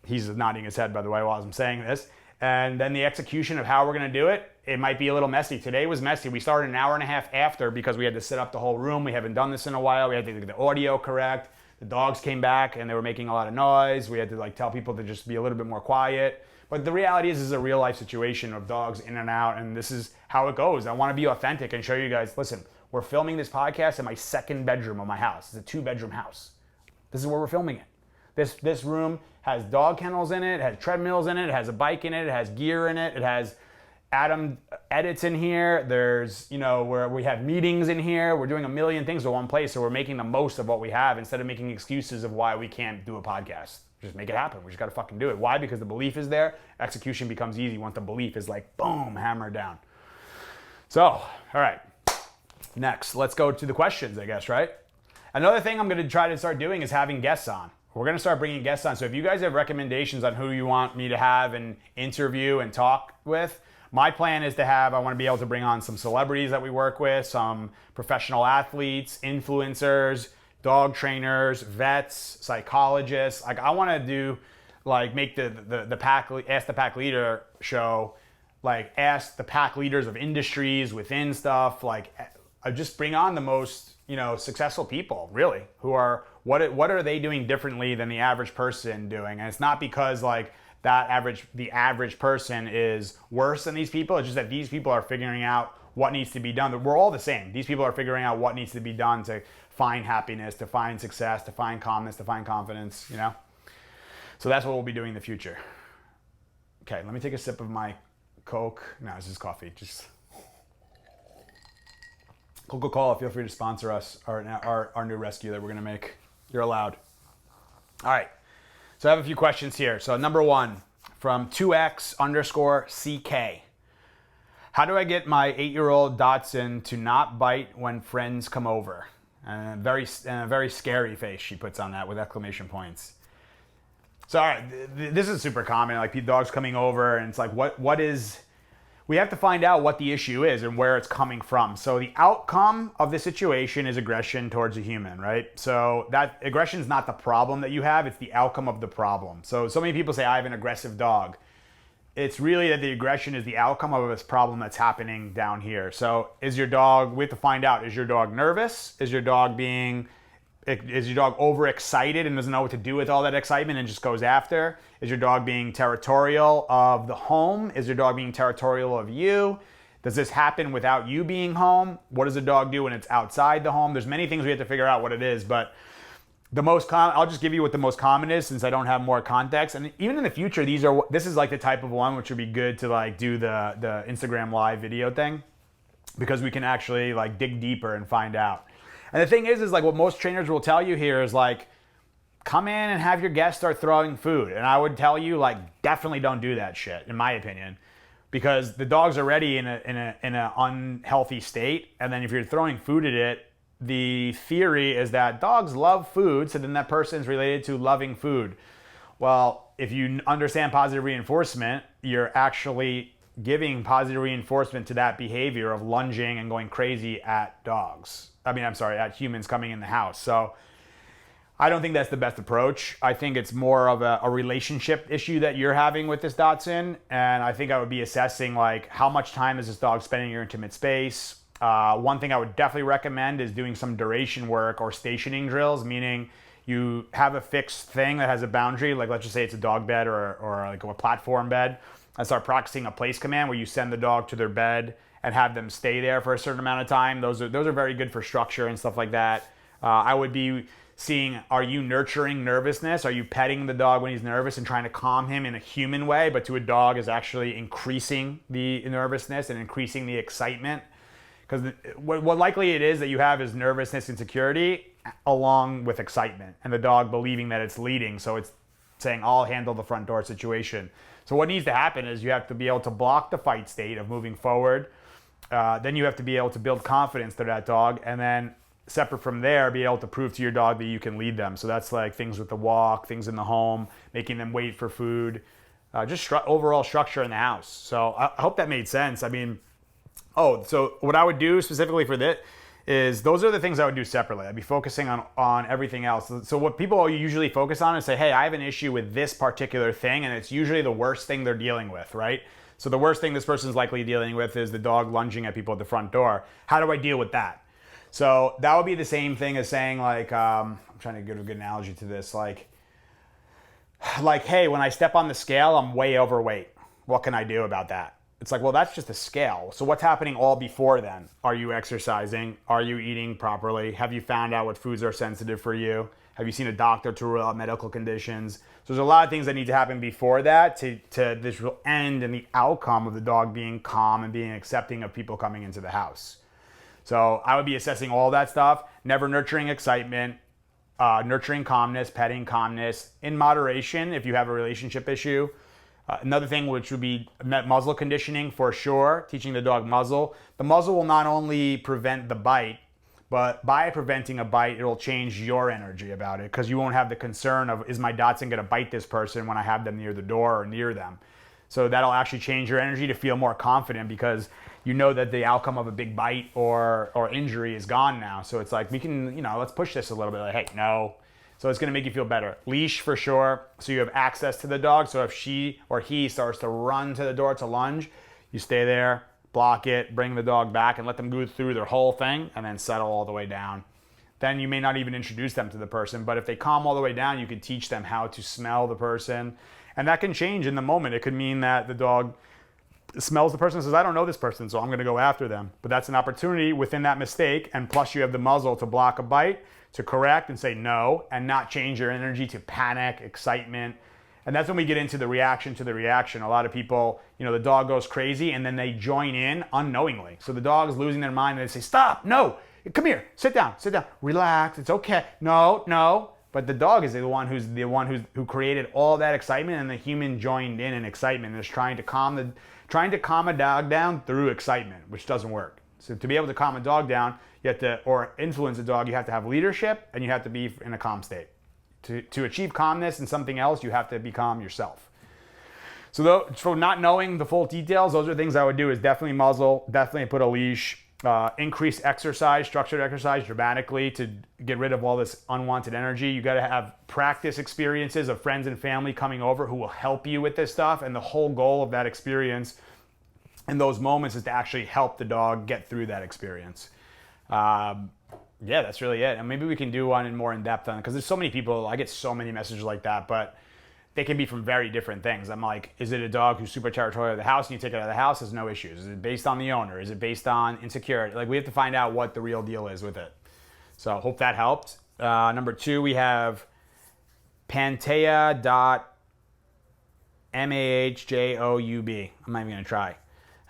He's nodding his head, by the way, while I'm saying this. And then the execution of how we're going to do it, it might be a little messy. Today was messy. We started an hour and a half after because we had to set up the whole room. We haven't done this in a while. We had to get the audio correct. The dogs came back and they were making a lot of noise. We had to like tell people to just be a little bit more quiet. But the reality is, this is a real life situation of dogs in and out, and this is how it goes. I want to be authentic and show you guys, listen, we're filming this podcast in my second bedroom of my house. It's a 2-bedroom house. This is where we're filming it. This room has dog kennels in it, has treadmills in it, has a bike in it, it has gear in it, it has Adam edits in here. There's, where we have meetings in here. We're doing a million things in one place, so we're making the most of what we have instead of making excuses of why we can't do a podcast. Just make it happen. We just got to fucking do it. Why? Because the belief is there. Execution becomes easy once the belief is like, boom, hammered down. So, all right. Next, let's go to the questions, I guess, right? Another thing I'm going to try to start doing is having guests on. We're going to start bringing guests on. So if you guys have recommendations on who you want me to have and interview and talk with, my plan is I want to be able to bring on some celebrities that we work with, some professional athletes, influencers, dog trainers, vets, psychologists. Like I want to do, make the pack, Ask the Pack Leader show, ask the pack leaders of industries within stuff, just bring on the most, successful people, really, who are, what are they doing differently than the average person doing? And it's not because like the average person is worse than these people. It's just that these people are figuring out what needs to be done. We're all the same. These people are figuring out what needs to be done to find happiness, to find success, to find calmness, to find confidence, So that's what we'll be doing in the future. Okay, let me take a sip of my Coke. No, this is coffee. Just Coca-Cola, feel free to sponsor us, our new rescue that we're gonna make. You're allowed. All right, so I have a few questions here. So number one, from 2x_CK. How do I get my 8-year-old Dachshund to not bite when friends come over? And a very scary face she puts on that with exclamation points. So all right, this is super common, like dogs coming over, and it's like, we have to find out what the issue is and where it's coming from. So the outcome of the situation is aggression towards a human, right? So that aggression is not the problem that you have, it's the outcome of the problem. So many people say, I have an aggressive dog. It's really that the aggression is the outcome of this problem that's happening down here. So we have to find out, is your dog nervous? Is your dog overexcited and doesn't know what to do with all that excitement and just goes after? Is your dog being territorial of the home? Is your dog being territorial of you? Does this happen without you being home? What does a dog do when it's outside the home? There's many things we have to figure out what it is, but I'll just give you what the most common is since I don't have more context. And even in the future, this is like the type of one which would be good to like do the Instagram live video thing, because we can actually like dig deeper and find out. And the thing is like what most trainers will tell you here is like, come in and have your guests start throwing food. And I would tell you like, definitely don't do that shit, in my opinion, because the dog's already in an unhealthy state. And then if you're throwing food at it, the theory is that dogs love food. So then that person's related to loving food. Well, if you understand positive reinforcement, you're actually giving positive reinforcement to that behavior of lunging and going crazy at at humans coming in the house. So I don't think that's the best approach. I think it's more of a relationship issue that you're having with this Dachshund. And I think I would be assessing like, how much time is this dog spending in your intimate space? One thing I would definitely recommend is doing some duration work or stationing drills, meaning you have a fixed thing that has a boundary, like let's just say it's a dog bed or like a platform bed, and start practicing a place command where you send the dog to their bed and have them stay there for a certain amount of time. Those are very good for structure and stuff like that. I would be seeing, are you nurturing nervousness? Are you petting the dog when he's nervous and trying to calm him in a human way, but to a dog is actually increasing the nervousness and increasing the excitement? Because what likely it is that you have is nervousness and insecurity along with excitement, and the dog believing that it's leading. So it's saying, I'll handle the front door situation. So what needs to happen is you have to be able to block the fight state of moving forward. Then you have to be able to build confidence to that dog. And then separate from there, be able to prove to your dog that you can lead them. So that's like things with the walk, things in the home, making them wait for food, just overall structure in the house. So I hope that made sense. I mean, so what I would do specifically for this is those are the things I would do separately. I'd be focusing on everything else. So what people usually focus on is say, hey, I have an issue with this particular thing, and it's usually the worst thing they're dealing with, right? So the worst thing this person's likely dealing with is the dog lunging at people at the front door. How do I deal with that? So that would be the same thing as saying like, I'm trying to give a good analogy to this, like, hey, when I step on the scale, I'm way overweight. What can I do about that? It's like, well, that's just a scale. So what's happening all before then? Are you exercising? Are you eating properly? Have you found out what foods are sensitive for you? Have you seen a doctor to rule out medical conditions? So there's a lot of things that need to happen before that to this real end and the outcome of the dog being calm and being accepting of people coming into the house. So I would be assessing all that stuff, never nurturing excitement, nurturing calmness, petting calmness in moderation if you have a relationship issue. Another thing which would be muzzle conditioning for sure, teaching the dog muzzle. The muzzle will not only prevent the bite, but by preventing a bite, it'll change your energy about it because you won't have the concern of, is my Dachshund going to bite this person when I have them near the door or near them? So that'll actually change your energy to feel more confident because you know that the outcome of a big bite or injury is gone now. So it's like, we can, let's push this a little bit. Like, hey, no. So it's going to make you feel better. Leash for sure. So you have access to the dog. So if she or he starts to run to the door to lunge, you stay there, block it, bring the dog back, and let them go through their whole thing and then settle all the way down. Then you may not even introduce them to the person, but if they calm all the way down, you could teach them how to smell the person. And that can change in the moment. It could mean that the dog smells the person and says, I don't know this person, so I'm going to go after them. But that's an opportunity within that mistake, and plus you have the muzzle to block a bite, to correct and say no, and not change your energy to panic, excitement. And that's when we get into the reaction to the reaction. A lot of people, the dog goes crazy and then they join in unknowingly. So the dog is losing their mind and they say, stop, no, come here, sit down, relax, it's okay, no. But the dog is the one who created all that excitement, and the human joined in excitement and is trying to calm a dog down through excitement, which doesn't work. So to be able to calm a dog down, or influence a dog, you have to have leadership and you have to be in a calm state. To achieve calmness in something else, you have to be calm yourself. So for not knowing the full details, those are things I would do: is definitely muzzle, definitely put a leash, increase exercise, structured exercise dramatically to get rid of all this unwanted energy. You got to have practice experiences of friends and family coming over who will help you with this stuff. And the whole goal of that experience in those moments is to actually help the dog get through that experience. Yeah, that's really it. And maybe we can do one more in depth on it, because there's so many people, I get so many messages like that, but they can be from very different things. I'm like, is it a dog who's super territorial of the house and you take it out of the house? There's no issues. Is it based on the owner? Is it based on insecurity? Like, we have to find out what the real deal is with it. So I hope that helped. Number 2, we have Pantea.mahjoub. I'm not even gonna try.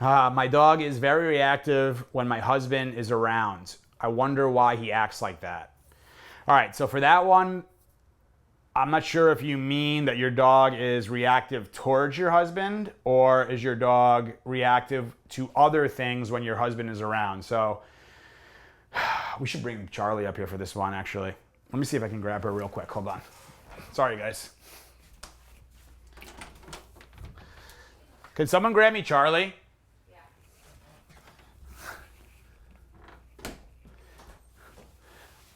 My dog is very reactive when my husband is around. I wonder why he acts like that. All right, so for that one, I'm not sure if you mean that your dog is reactive towards your husband, or is your dog reactive to other things when your husband is around. So we should bring Charlie up here for this one, actually. Let me see if I can grab her real quick. Hold on. Sorry, guys. Can someone grab me Charlie?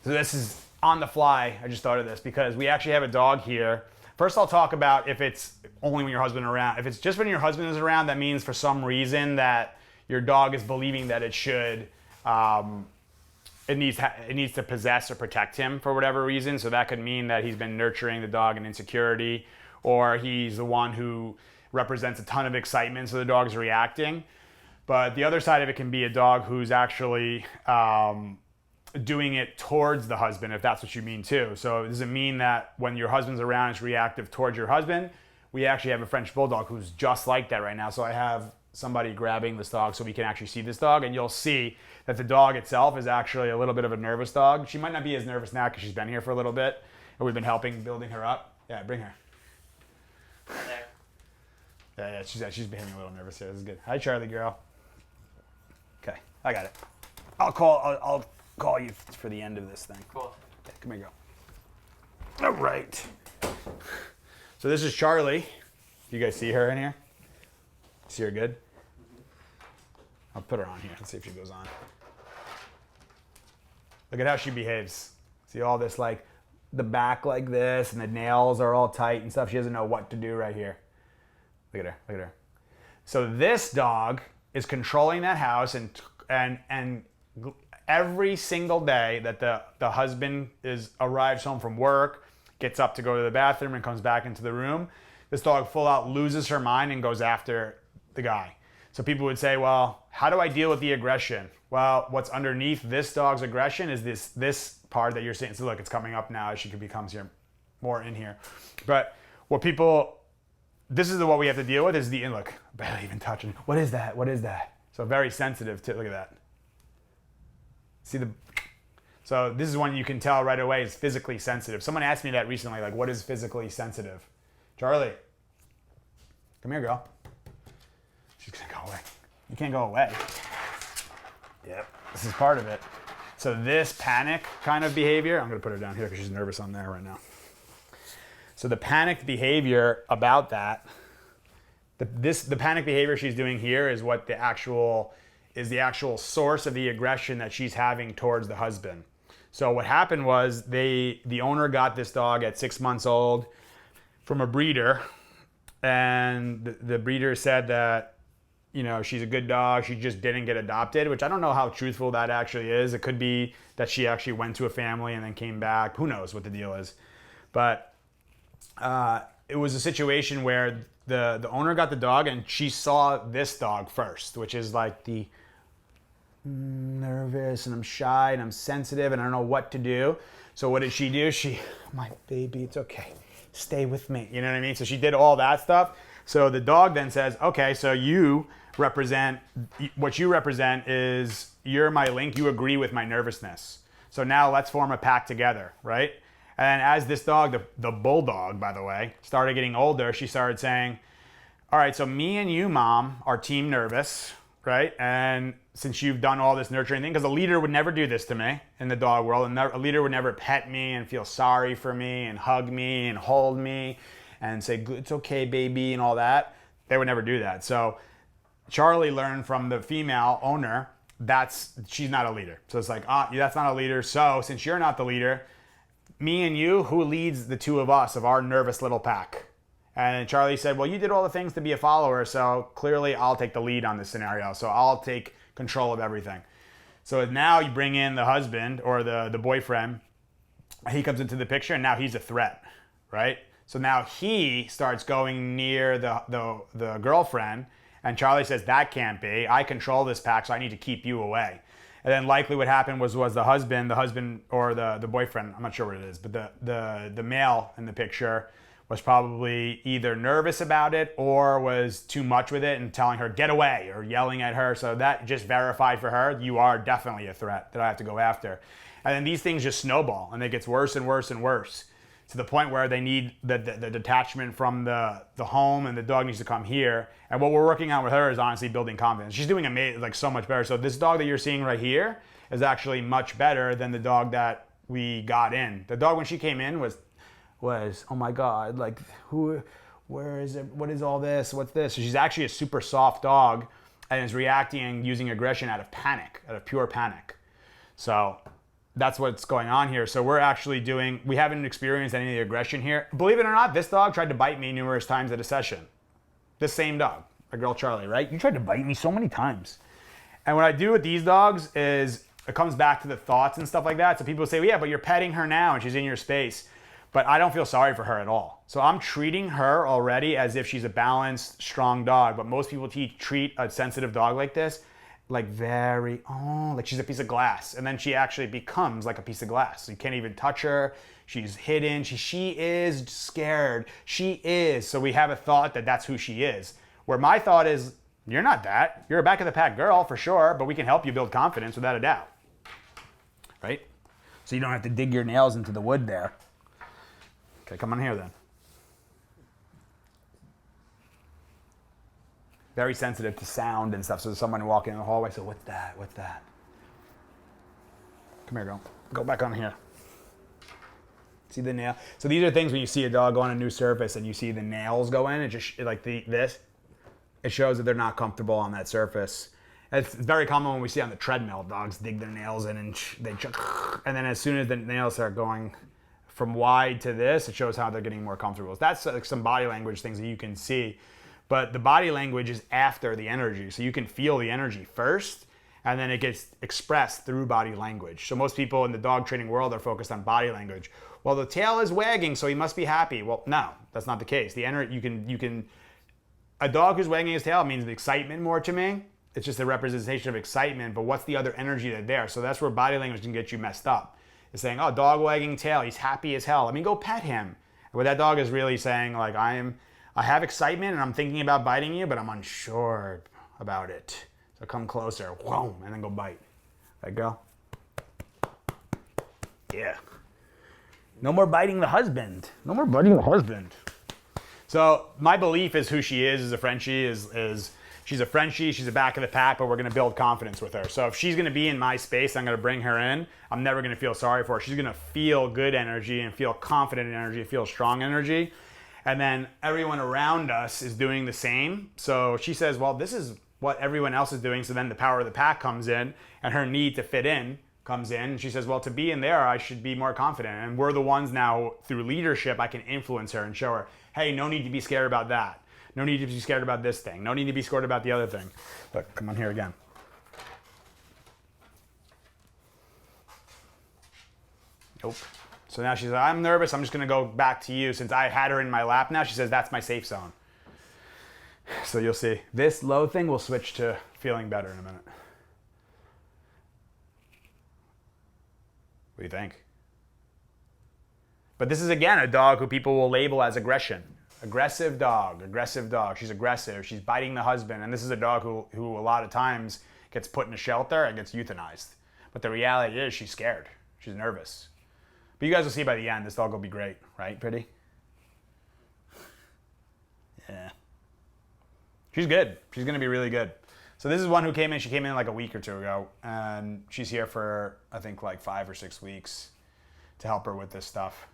So this is on the fly. I just thought of this because we actually have a dog here. First, I'll talk about if it's only when your husband is around. If it's just when your husband is around, that means for some reason that your dog is believing that it should, it needs to possess or protect him for whatever reason. So that could mean that he's been nurturing the dog in insecurity, or he's the one who represents a ton of excitement, so the dog's reacting. But the other side of it can be a dog who's actually doing it towards the husband, if that's what you mean too. So does it mean that when your husband's around, it's reactive towards your husband? We actually have a French Bulldog who's just like that right now. So I have somebody grabbing this dog so we can actually see this dog, and you'll see that the dog itself is actually a little bit of a nervous dog. She might not be as nervous now because she's been here for a little bit, and we've been helping building her up. Yeah, bring her. There. Yeah, she's behaving a little nervous here. This is good. Hi, Charlie girl. Okay, I got it. I'll call you for the end of this thing. Cool. Okay, come here, girl. All right. So this is Charlie. You guys see her in here? See her good? I'll put her on here. Let's see if she goes on. Look at how she behaves. See all this, like the back like this, and the nails are all tight and stuff. She doesn't know what to do right here. Look at her. Look at her. So this dog is controlling that house, and every single day that the husband arrives home from work, gets up to go to the bathroom and comes back into the room, this dog full out loses her mind and goes after the guy. So people would say, well, how do I deal with the aggression? Well, what's underneath this dog's aggression is this part that you're seeing. So look, it's coming up now as she becomes here more in here. But this is what we have to deal with is look, barely even touching. What is that? What is that? So very sensitive to, look at that. So this is one you can tell right away is physically sensitive. Someone asked me that recently, like, what is physically sensitive? Charlie, come here, girl. She's gonna go away. You can't go away. Yep, this is part of it. So this panic kind of behavior, I'm gonna put her down here because she's nervous on there right now. So the panicked behavior about that, the panic behavior she's doing here is what the actual source of the aggression that she's having towards the husband. So what happened was the owner got this dog at 6 months old from a breeder, and the breeder said that she's a good dog. She just didn't get adopted, which I don't know how truthful that actually is. It could be that she actually went to a family and then came back. Who knows what the deal is? But it was a situation where the owner got the dog and she saw this dog first, which is like the nervous and I'm shy and I'm sensitive and I don't know what to do. So what did she do? My baby, it's okay. Stay with me. You know what I mean? So she did all that stuff. So the dog then says, okay, so what you represent is you're my link. You agree with my nervousness. So now let's form a pack together, right? And as this dog, the bulldog, by the way, started getting older, she started saying, all right, so me and you, Mom, are team nervous, right? And since you've done all this nurturing thing, because a leader would never do this to me in the dog world, and a leader would never pet me and feel sorry for me and hug me and hold me and say, it's okay, baby, and all that. They would never do that. So Charlie learned from the female owner she's not a leader. So it's like, that's not a leader. So since you're not the leader, me and you, who leads the two of us, of our nervous little pack? And Charlie said, well, you did all the things to be a follower, so clearly I'll take the lead on this scenario. So I'll take control of everything. So now you bring in the husband or the boyfriend. He comes into the picture and now he's a threat, right? So now he starts going near the girlfriend and Charlie says, that can't be. I control this pack, so I need to keep you away. And then likely what happened was the husband or the boyfriend, I'm not sure what it is, but the male in the picture was probably either nervous about it or was too much with it and telling her, get away, or yelling at her. So that just verified for her, you are definitely a threat that I have to go after. And then these things just snowball and it gets worse and worse and worse to the point where they need the detachment from the home and the dog needs to come here. And what we're working on with her is honestly building confidence. She's doing amazing, like so much better. So this dog that you're seeing right here is actually much better than the dog that we got in. The dog when she came in was oh my God, like where is it? What is all this? What's this? So she's actually a super soft dog and is reacting and using aggression out of panic, out of pure panic. So that's what's going on here. So we haven't experienced any of the aggression here. Believe it or not, this dog tried to bite me numerous times at a session. This same dog, my girl Charlie, right? You tried to bite me so many times. And what I do with these dogs is it comes back to the thoughts and stuff like that. So people say, well, yeah, but you're petting her now and she's in your space. But I don't feel sorry for her at all. So I'm treating her already as if she's a balanced, strong dog. But most people treat a sensitive dog like this like like she's a piece of glass. And then she actually becomes like a piece of glass. So you can't even touch her. She's hidden. She is scared. She is. So we have a thought that that's who she is. Where my thought is, you're not that. You're a back of the pack girl for sure, but we can help you build confidence without a doubt. Right? So you don't have to dig your nails into the wood there. Okay, come on here then. Very sensitive to sound and stuff. So there's someone walking in the hallway. So what's that? What's that? Come here, girl. Go back on here. See the nail? So these are things when you see a dog go on a new surface and you see the nails go in. It just like this. It shows that they're not comfortable on that surface. It's very common when we see on the treadmill, dogs dig their nails in and and then as soon as the nails start going from wide to this, it shows how they're getting more comfortable. That's like some body language things that you can see. But the body language is after the energy. So you can feel the energy first, and then it gets expressed through body language. So most people in the dog training world are focused on body language. Well, the tail is wagging, so he must be happy. Well, no, that's not the case. A dog who's wagging his tail means the excitement more to me. It's just a representation of excitement, but what's the other energy that's there? So that's where body language can get you messed up. It's saying, oh, dog wagging tail, he's happy as hell. Let me go pet him. And what that dog is really saying, like, I have excitement and I'm thinking about biting you, but I'm unsure about it. So come closer, whoom, and then go bite. Let go. Yeah. No more biting the husband. No more biting the husband. So my belief is who she is a Frenchie, she's a Frenchie, she's a back of the pack, but we're going to build confidence with her. So if she's going to be in my space, I'm going to bring her in. I'm never going to feel sorry for her. She's going to feel good energy and feel confident energy, feel strong energy. And then everyone around us is doing the same. So she says, well, this is what everyone else is doing. So then the power of the pack comes in and her need to fit in comes in. And she says, well, to be in there, I should be more confident. And we're the ones now, through leadership, I can influence her and show her, hey, no need to be scared about that. No need to be scared about this thing. No need to be scared about the other thing. Look, come on here again. Nope. So now she says, I'm nervous. I'm just going to go back to you. Since I had her in my lap now, she says, that's my safe zone. So you'll see. This low thing will switch to feeling better in a minute. What do you think? But this is, again, a dog who people will label as aggression. Aggressive dog, aggressive dog. She's aggressive. She's biting the husband. And this is a dog who a lot of times gets put in a shelter and gets euthanized. But the reality is she's scared. She's nervous. But you guys will see by the end, this dog will be great. Right, pretty? Yeah. She's good. She's going to be really good. So this is one who came in. She came in like a week or two ago. And she's here for, I think, like 5 or 6 weeks to help her with this stuff.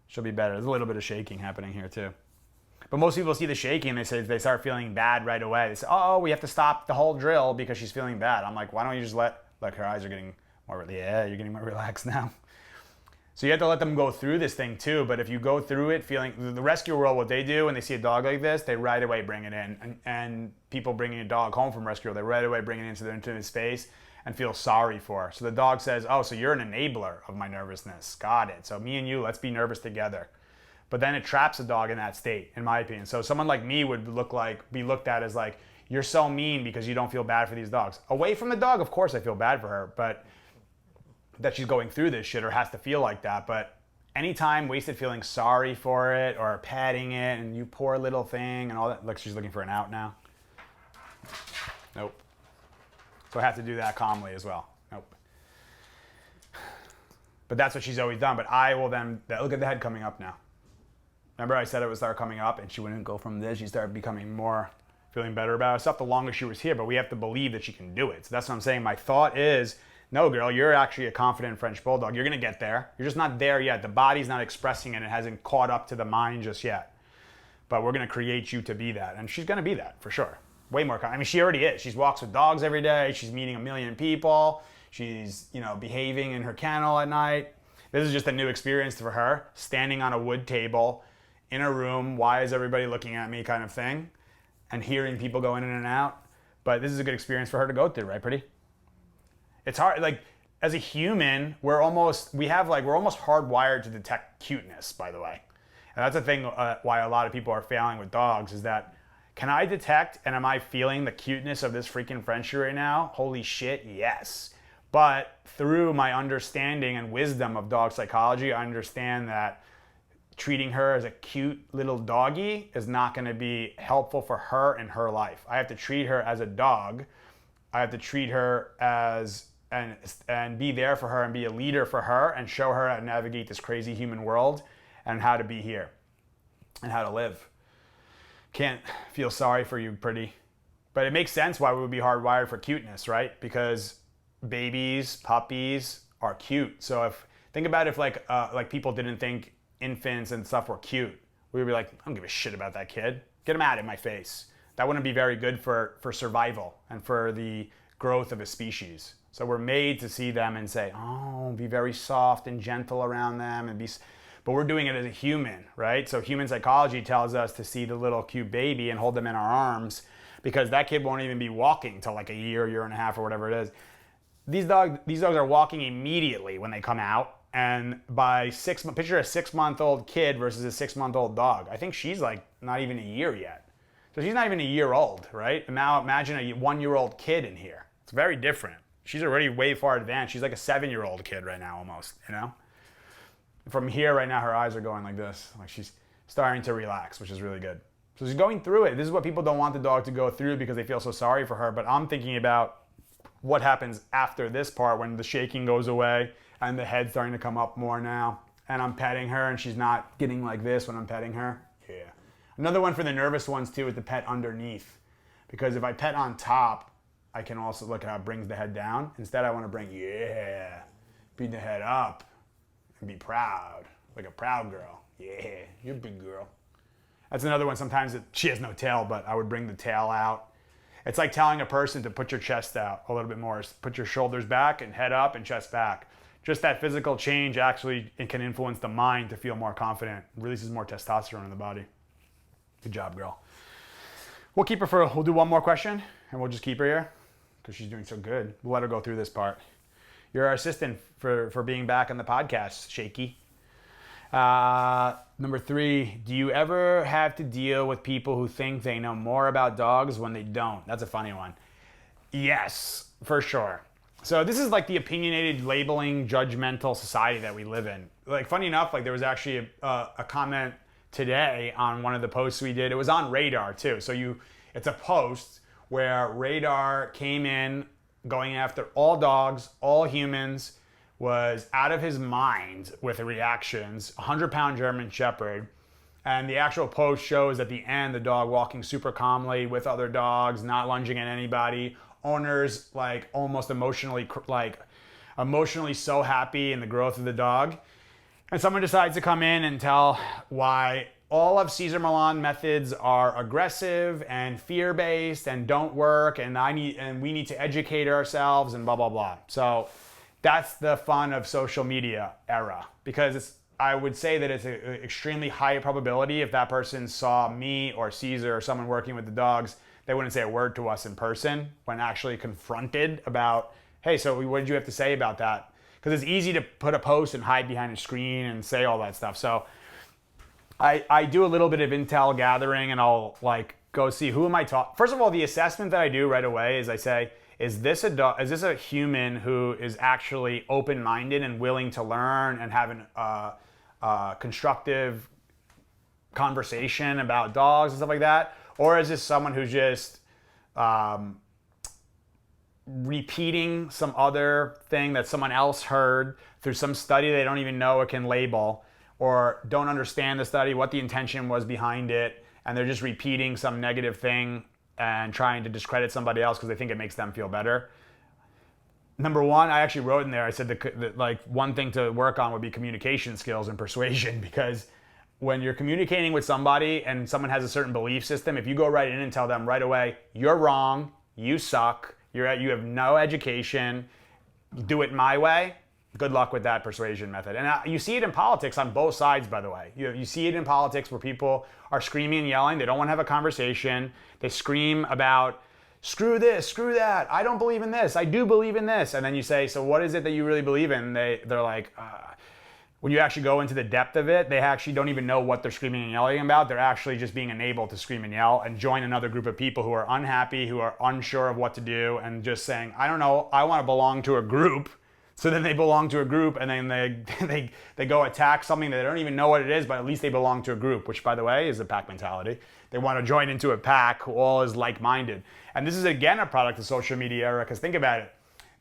She'll be better. There's a little bit of shaking happening here too. But most people see the shaking, they say they start feeling bad right away. They say, oh, we have to stop the whole drill because she's feeling bad. I'm like, why don't you just let her eyes are getting more, yeah, you're getting more relaxed now. So you have to let them go through this thing too. But if you go through it feeling, the rescue world, what they do when they see a dog like this, they right away bring it in. And people bringing a dog home from rescue, they right away bring it into their intimate space and feel sorry for her. So the dog says, oh, so you're an enabler of my nervousness. Got it. So me and you, let's be nervous together. But then it traps the dog in that state, in my opinion. So someone like me would be looked at as like, you're so mean because you don't feel bad for these dogs. Away from the dog, of course I feel bad for her, but that she's going through this shit or has to feel like that. But anytime wasted feeling sorry for it or patting it and you poor little thing and all that. Look, she's looking for an out now. Nope. So I have to do that calmly as well. Nope. But that's what she's always done. But I will then, look at the head coming up now. Remember I said it would start coming up and she wouldn't go from this. She started becoming more, feeling better about herself the longer she was here. But we have to believe that she can do it. So that's what I'm saying. My thought is, no, girl, you're actually a confident French Bulldog. You're going to get there. You're just not there yet. The body's not expressing it. It hasn't caught up to the mind just yet. But we're going to create you to be that. And she's going to be that for sure. Way more. I mean, she already is. She walks with dogs every day. She's meeting 1 million people. She's, behaving in her kennel at night. This is just a new experience for her. Standing on a wood table in a room. Why is everybody looking at me kind of thing. And hearing people go in and out. But this is a good experience for her to go through, right, pretty? It's hard. Like, as a human, we're almost hardwired to detect cuteness, by the way. And that's the thing why a lot of people are failing with dogs is that, can I detect and am I feeling the cuteness of this freaking Frenchie right now? Holy shit, yes. But through my understanding and wisdom of dog psychology, I understand that treating her as a cute little doggy is not going to be helpful for her in her life. I have to treat her as a dog. I have to treat her as and be there for her and be a leader for her and show her how to navigate this crazy human world and how to be here and how to live. Can't feel sorry for you, pretty. But it makes sense why we would be hardwired for cuteness, right? Because babies, puppies are cute. So think about if like people didn't think infants and stuff were cute. We would be like, I don't give a shit about that kid. Get him out of my face. That wouldn't be very good for survival and for the growth of a species. So we're made to see them and say, oh, be very soft and gentle around them and but we're doing it as a human, right? So human psychology tells us to see the little cute baby and hold them in our arms because that kid won't even be walking till like a year and a half or whatever it is. These dogs are walking immediately when they come out. And by 6 months, picture a 6-month-old kid versus a 6-month-old dog. I think she's like not even a year yet. So she's not even a year old, right? And now imagine a 1-year-old kid in here. It's very different. She's already way far advanced. She's like a 7-year-old kid right now almost, From here right now, her eyes are going like this. Like she's starting to relax, which is really good. So she's going through it. This is what people don't want the dog to go through because they feel so sorry for her. But I'm thinking about what happens after this part when the shaking goes away and the head's starting to come up more now. And I'm petting her and she's not getting like this when I'm petting her. Yeah. Another one for the nervous ones too is the pet underneath. Because if I pet on top, I can also look at how it brings the head down. Instead, I want to bring, beat the head up and be proud, like a proud girl. Yeah, you're a big girl. That's another one. Sometimes she has no tail, but I would bring the tail out. It's like telling a person to put your chest out a little bit more. Put your shoulders back and head up and chest back. Just that physical change actually it can influence the mind to feel more confident. It releases more testosterone in the body. Good job, girl. We'll keep her we'll do one more question and we'll just keep her here because she's doing so good. We'll let her go through this part. You're our assistant for being back on the podcast, Shaky. Number 3, do you ever have to deal with people who think they know more about dogs when they don't? That's a funny one. Yes, for sure. So this is like the opinionated, labeling, judgmental society that we live in. Like, funny enough, like there was actually a comment today on one of the posts we did. It was on Radar too. So it's a post where Radar came in going after all dogs, all humans, was out of his mind with the reactions, 100-pound German Shepherd. And the actual post shows at the end the dog walking super calmly with other dogs, not lunging at anybody. Owners like almost emotionally so happy in the growth of the dog. And someone decides to come in and tell why all of Cesar Millan methods are aggressive and fear-based and don't work, and we need to educate ourselves and blah blah blah. So that's the fun of social media era, because I would say that it's an extremely high probability if that person saw me or Caesar or someone working with the dogs, they wouldn't say a word to us in person when actually confronted about, hey, so what did you have to say about that? Because it's easy to put a post and hide behind a screen and say all that stuff. So I do a little bit of intel gathering, and I'll like go see who am I talking. First of all, the assessment that I do right away is I say, is this a human who is actually open-minded and willing to learn and have a constructive conversation about dogs and stuff like that? Or is this someone who's just repeating some other thing that someone else heard through some study they don't even know it can label, or don't understand the study, what the intention was behind it, and they're just repeating some negative thing and trying to discredit somebody else because they think it makes them feel better. Number 1, I actually wrote in there, I said that like one thing to work on would be communication skills and persuasion, because when you're communicating with somebody and someone has a certain belief system, if you go right in and tell them right away, you're wrong, you suck, you have no education, do it my way, good luck with that persuasion method. And you see it in politics on both sides, by the way. You see it in politics where people are screaming and yelling. They don't want to have a conversation. They scream about, screw this, screw that. I don't believe in this. I do believe in this. And then you say, so what is it that you really believe in? They're like, when you actually go into the depth of it, they actually don't even know what they're screaming and yelling about. They're actually just being enabled to scream and yell and join another group of people who are unhappy, who are unsure of what to do, and just saying, I don't know, I want to belong to a group. So then they belong to a group, and then they go attack something that they don't even know what it is, but at least they belong to a group, which, by the way, is a pack mentality. They want to join into a pack who all is like-minded. And this is, again, a product of social media era, because think about it.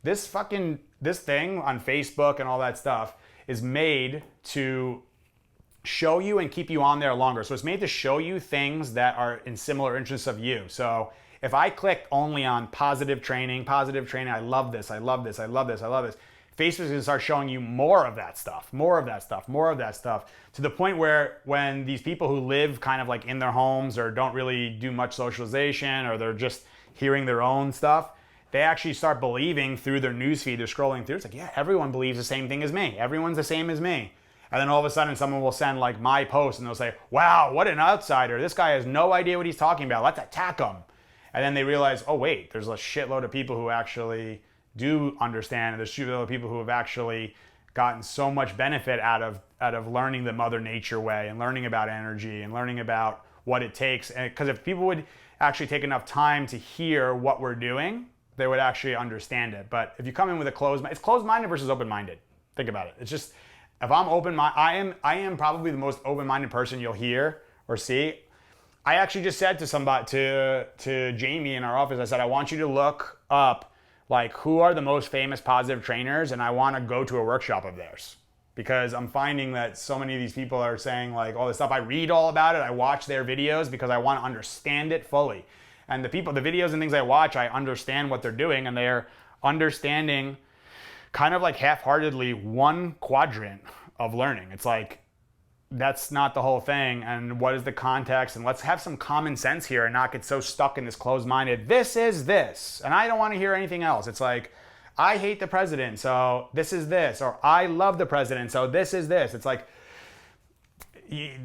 This thing on Facebook and all that stuff is made to show you and keep you on there longer. So it's made to show you things that are in similar interests of you. So if I click only on positive training, I love this, I love this, I love this, I love this, Facebook's going to start showing you more of that stuff, to the point where when these people who live kind of like in their homes or don't really do much socialization, or they're just hearing their own stuff, they actually start believing through their newsfeed, they're scrolling through, it's like, yeah, everyone believes the same thing as me. Everyone's the same as me. And then all of a sudden someone will send like my post and they'll say, wow, what an outsider. This guy has no idea what he's talking about. Let's attack him. And then they realize, oh wait, there's a shitload of people who actually do understand, and there's a shitload of people who have actually gotten so much benefit out of learning the Mother Nature way, and learning about energy, and learning about what it takes. Because if people would actually take enough time to hear what we're doing, they would actually understand it. But if you come in with a closed mind, it's closed-minded versus open-minded. Think about it. It's just, if I'm open-minded, I am probably the most open-minded person you'll hear or see. I actually just said to somebody, to Jamie in our office, I said, I want you to look up like who are the most famous positive trainers, and I want to go to a workshop of theirs, because I'm finding that so many of these people are saying like all this stuff. I read all about it. I watch their videos because I want to understand it fully. And the videos and things I watch, I understand what they're doing, and they're understanding kind of like half-heartedly one quadrant of learning. It's like, that's not the whole thing, and what is the context, and let's have some common sense here and not get so stuck in this closed-minded, this is this, and I don't want to hear anything else. It's like, I hate the president, so this is this, or I love the president, so this is this. It's like,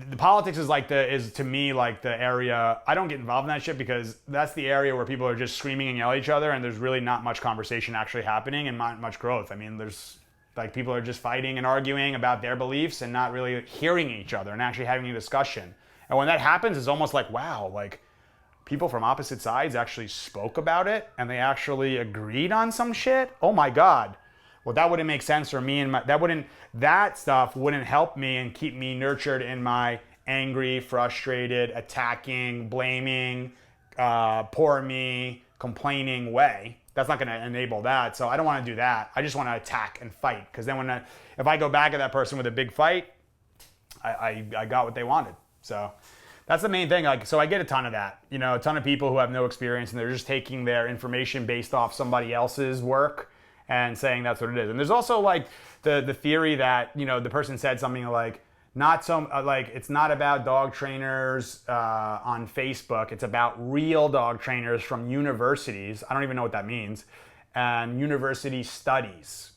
the politics is to me like the area. I don't get involved in that shit because that's the area where people are just screaming and yelling at each other, and there's really not much conversation actually happening and not much growth. I mean, there's like people are just fighting and arguing about their beliefs and not really hearing each other and actually having a discussion. And when that happens, it's almost like, wow, like people from opposite sides actually spoke about it and they actually agreed on some shit. Oh my God. Well, that wouldn't make sense for me, and that stuff wouldn't help me and keep me nurtured in my angry, frustrated, attacking, blaming, poor me, complaining way. That's not going to enable that. So I don't want to do that. I just want to attack and fight, because then if I go back at that person with a big fight, I got what they wanted. So that's the main thing. Like, so I get a ton of that. You know, a ton of people who have no experience and they're just taking their information based off somebody else's work and saying that's what it is. And there's also like the theory that, you know, the person said something like, it's not about dog trainers on Facebook. It's about real dog trainers from universities. I don't even know what that means. And university studies.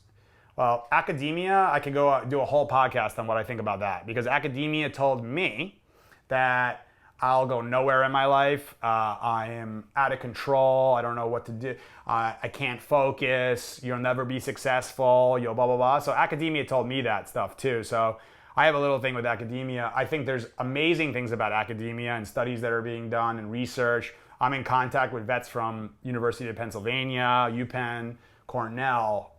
Well, academia, I could go do a whole podcast on what I think about that, because academia told me that I'll go nowhere in my life. I am out of control. I don't know what to do. I can't focus. You'll never be successful. You'll blah, blah, blah. So academia told me that stuff too. So I have a little thing with academia. I think there's amazing things about academia and studies that are being done and research. I'm in contact with vets from University of Pennsylvania, UPenn, Cornell,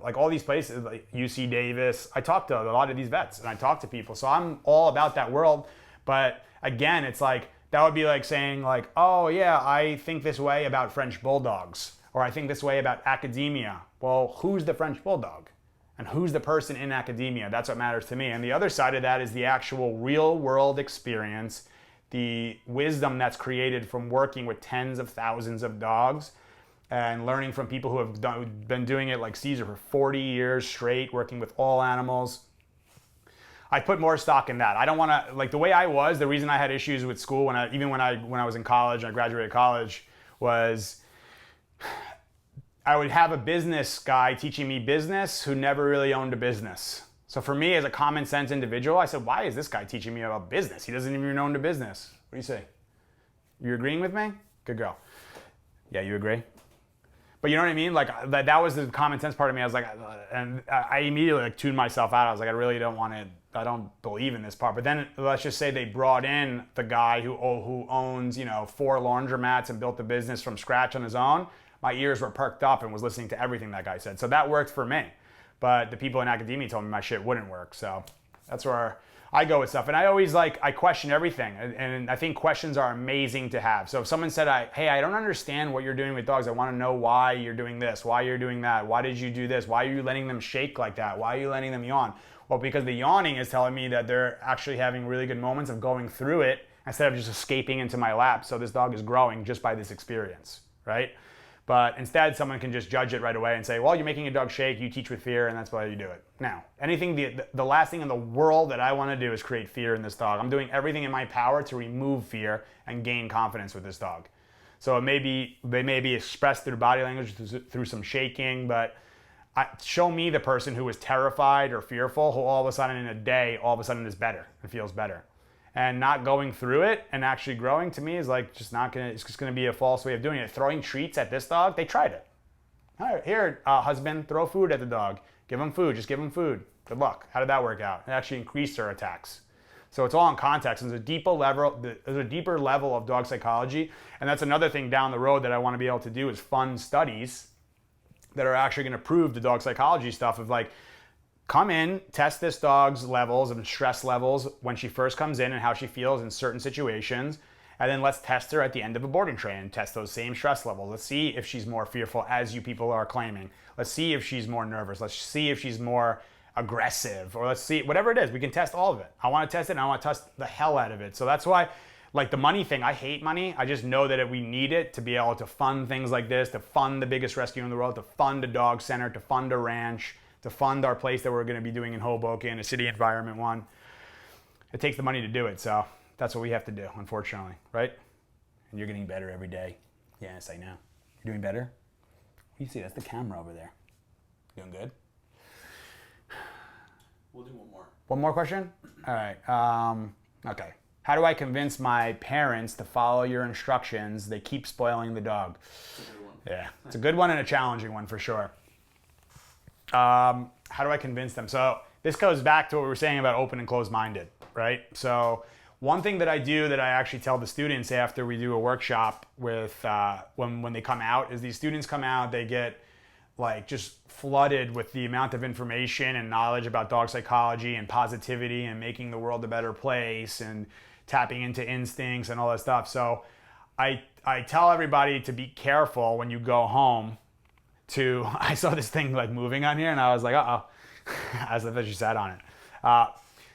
like all these places, like UC Davis. I talk to a lot of these vets and I talk to people. So I'm all about that world. But again, it's like, that would be like saying like, oh yeah, I think this way about French bulldogs, or I think this way about academia. Well, who's the French bulldog? And who's the person in academia? That's what matters to me. And the other side of that is the actual real world experience, the wisdom that's created from working with tens of thousands of dogs and learning from people who have been doing it like Caesar for 40 years straight, working with all animals. I put more stock in that. I don't want to, like the way I was, the reason I had issues with school when I was in college and I graduated college was I would have a business guy teaching me business who never really owned a business. So for me as a common sense individual, I said, why is this guy teaching me about business? He doesn't even own the business. What do you say? You agreeing with me? Good girl. Yeah, you agree? But you know what I mean? Like that was the common sense part of me. I was like, and I immediately like tuned myself out. I was like, I really don't want to, I don't believe in this part. But then let's just say they brought in the guy who owns, 4 laundromats and built the business from scratch on his own. My ears were perked up and was listening to everything that guy said. So that worked for me. But the people in academia told me my shit wouldn't work. So that's where I go with stuff. And I always I question everything. And I think questions are amazing to have. So if someone said, hey, I don't understand what you're doing with dogs. I want to know why you're doing this, why you're doing that. Why did you do this? Why are you letting them shake like that? Why are you letting them yawn? Well, because the yawning is telling me that they're actually having really good moments of going through it instead of just escaping into my lap. So this dog is growing just by this experience, right? But instead, someone can just judge it right away and say, well, you're making a dog shake, you teach with fear, and that's why you do it. Now, the last thing in the world that I want to do is create fear in this dog. I'm doing everything in my power to remove fear and gain confidence with this dog. So they may be expressed through body language, through some shaking, but show me the person who is terrified or fearful, who all of a sudden in a day, all of a sudden is better and feels better. And not going through it and actually growing to me is it's just gonna be a false way of doing it. Throwing treats at this dog, they tried it. All right, here, husband, throw food at the dog. Give him food, just give him food. Good luck. How did that work out? It actually increased their attacks. So it's all in context. And there's a deeper level of dog psychology. And that's another thing down the road that I want to be able to do is fund studies that are actually gonna prove the dog psychology stuff of come in, test this dog's levels and stress levels when she first comes in and how she feels in certain situations. And then let's test her at the end of a boarding train and test those same stress levels. Let's see if she's more fearful, as you people are claiming. Let's see if she's more nervous. Let's see if she's more aggressive, or let's see, whatever it is, we can test all of it. I want to test it and I want to test the hell out of it. So that's why, the money thing, I hate money. I just know that we need it to be able to fund things like this, to fund the biggest rescue in the world, to fund a dog center, to fund a ranch, to fund our place that we're going to be doing in Hoboken, a city environment one. It takes the money to do it, so that's what we have to do, unfortunately, right? And you're getting better every day. Yes, I know. You're doing better? What do you see? That's the camera over there. Doing good? We'll do one more. more. One more question? All right. Okay. How do I convince my parents to follow your instructions? They keep spoiling the dog. That's a good one. Yeah, it's a good one and a challenging one for sure. How do I convince them? So this goes back to what we were saying about open and closed-minded, right? So one thing that I do that I actually tell the students after we do a workshop with when they come out is these students come out, they get like just flooded with the amount of information and knowledge about dog psychology and positivity and making the world a better place and tapping into instincts and all that stuff. So I tell everybody to be careful when you go home I saw this thing like moving on here and I was like, uh-oh, as if she sat on it.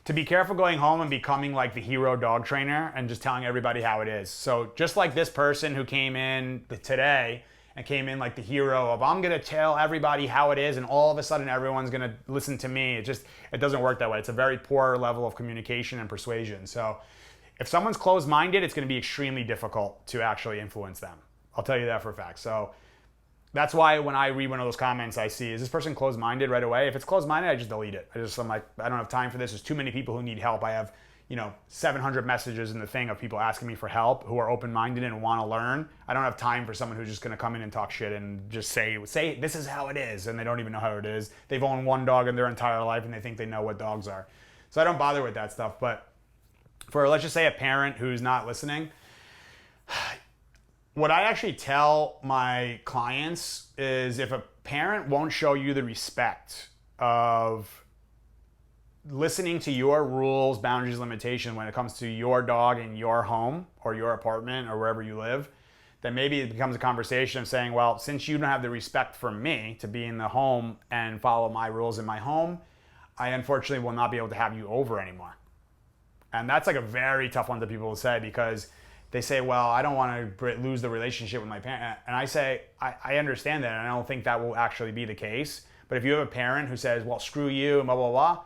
To be careful going home and becoming like the hero dog trainer and just telling everybody how it is. So just like this person who came in today and came in like the hero of, I'm gonna tell everybody how it is and all of a sudden everyone's gonna listen to me. It doesn't work that way. It's a very poor level of communication and persuasion. So if someone's closed-minded, it's gonna be extremely difficult to actually influence them. I'll tell you that for a fact. So that's why when I read one of those comments, I see, is this person closed-minded right away? If it's closed-minded, I just delete it. I'm like, I don't have time for this. There's too many people who need help. I have, 700 messages in the thing of people asking me for help who are open-minded and want to learn. I don't have time for someone who's just going to come in and talk shit and just say, this is how it is, and they don't even know how it is. They've owned one dog in their entire life, and they think they know what dogs are. So I don't bother with that stuff. But for, let's just say, a parent who's not listening, what I actually tell my clients is if a parent won't show you the respect of listening to your rules, boundaries, limitations when it comes to your dog in your home or your apartment or wherever you live, then maybe it becomes a conversation of saying, well, since you don't have the respect for me to be in the home and follow my rules in my home, I unfortunately will not be able to have you over anymore. And that's like a very tough one that people will say because they say, well, I don't want to lose the relationship with my parent. And I say, I understand that, and I don't think that will actually be the case. But if you have a parent who says, well, screw you, and blah, blah, blah,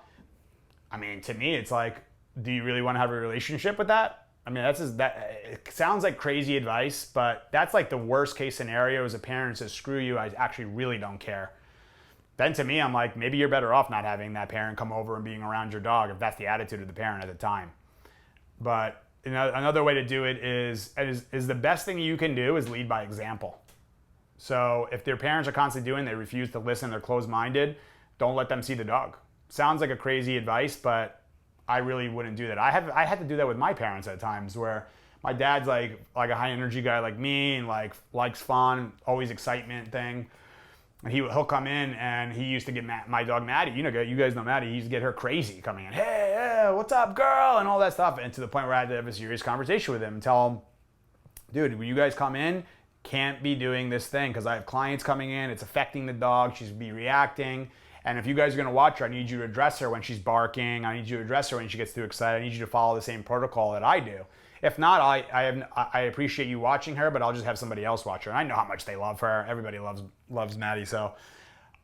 I mean, to me, it's like, do you really want to have a relationship with that? I mean, it sounds like crazy advice, but that's like the worst case scenario is a parent says, screw you, I actually really don't care. Then to me, I'm like, maybe you're better off not having that parent come over and being around your dog if that's the attitude of the parent at the time. But another way to do it is the best thing you can do is lead by example. So if their parents are constantly doing, they refuse to listen, they're closed-minded, don't let them see the dog. Sounds like a crazy advice, but I really wouldn't do that. I had to do that with my parents at times where my dad's like a high energy guy like me and likes fun, always excitement thing. And he'll come in and he used to get my dog Maddie. You guys know Maddie. He used to get her crazy coming in. Hey, what's up, girl? And all that stuff. And to the point where I had to have a serious conversation with him and tell him, dude, when you guys come in, can't be doing this thing because I have clients coming in. It's affecting the dog. She's be reacting. And if you guys are going to watch her, I need you to address her when she's barking. I need you to address her when she gets too excited. I need you to follow the same protocol that I do. If not, I appreciate you watching her, but I'll just have somebody else watch her. And I know how much they love her. Everybody loves Maddie. So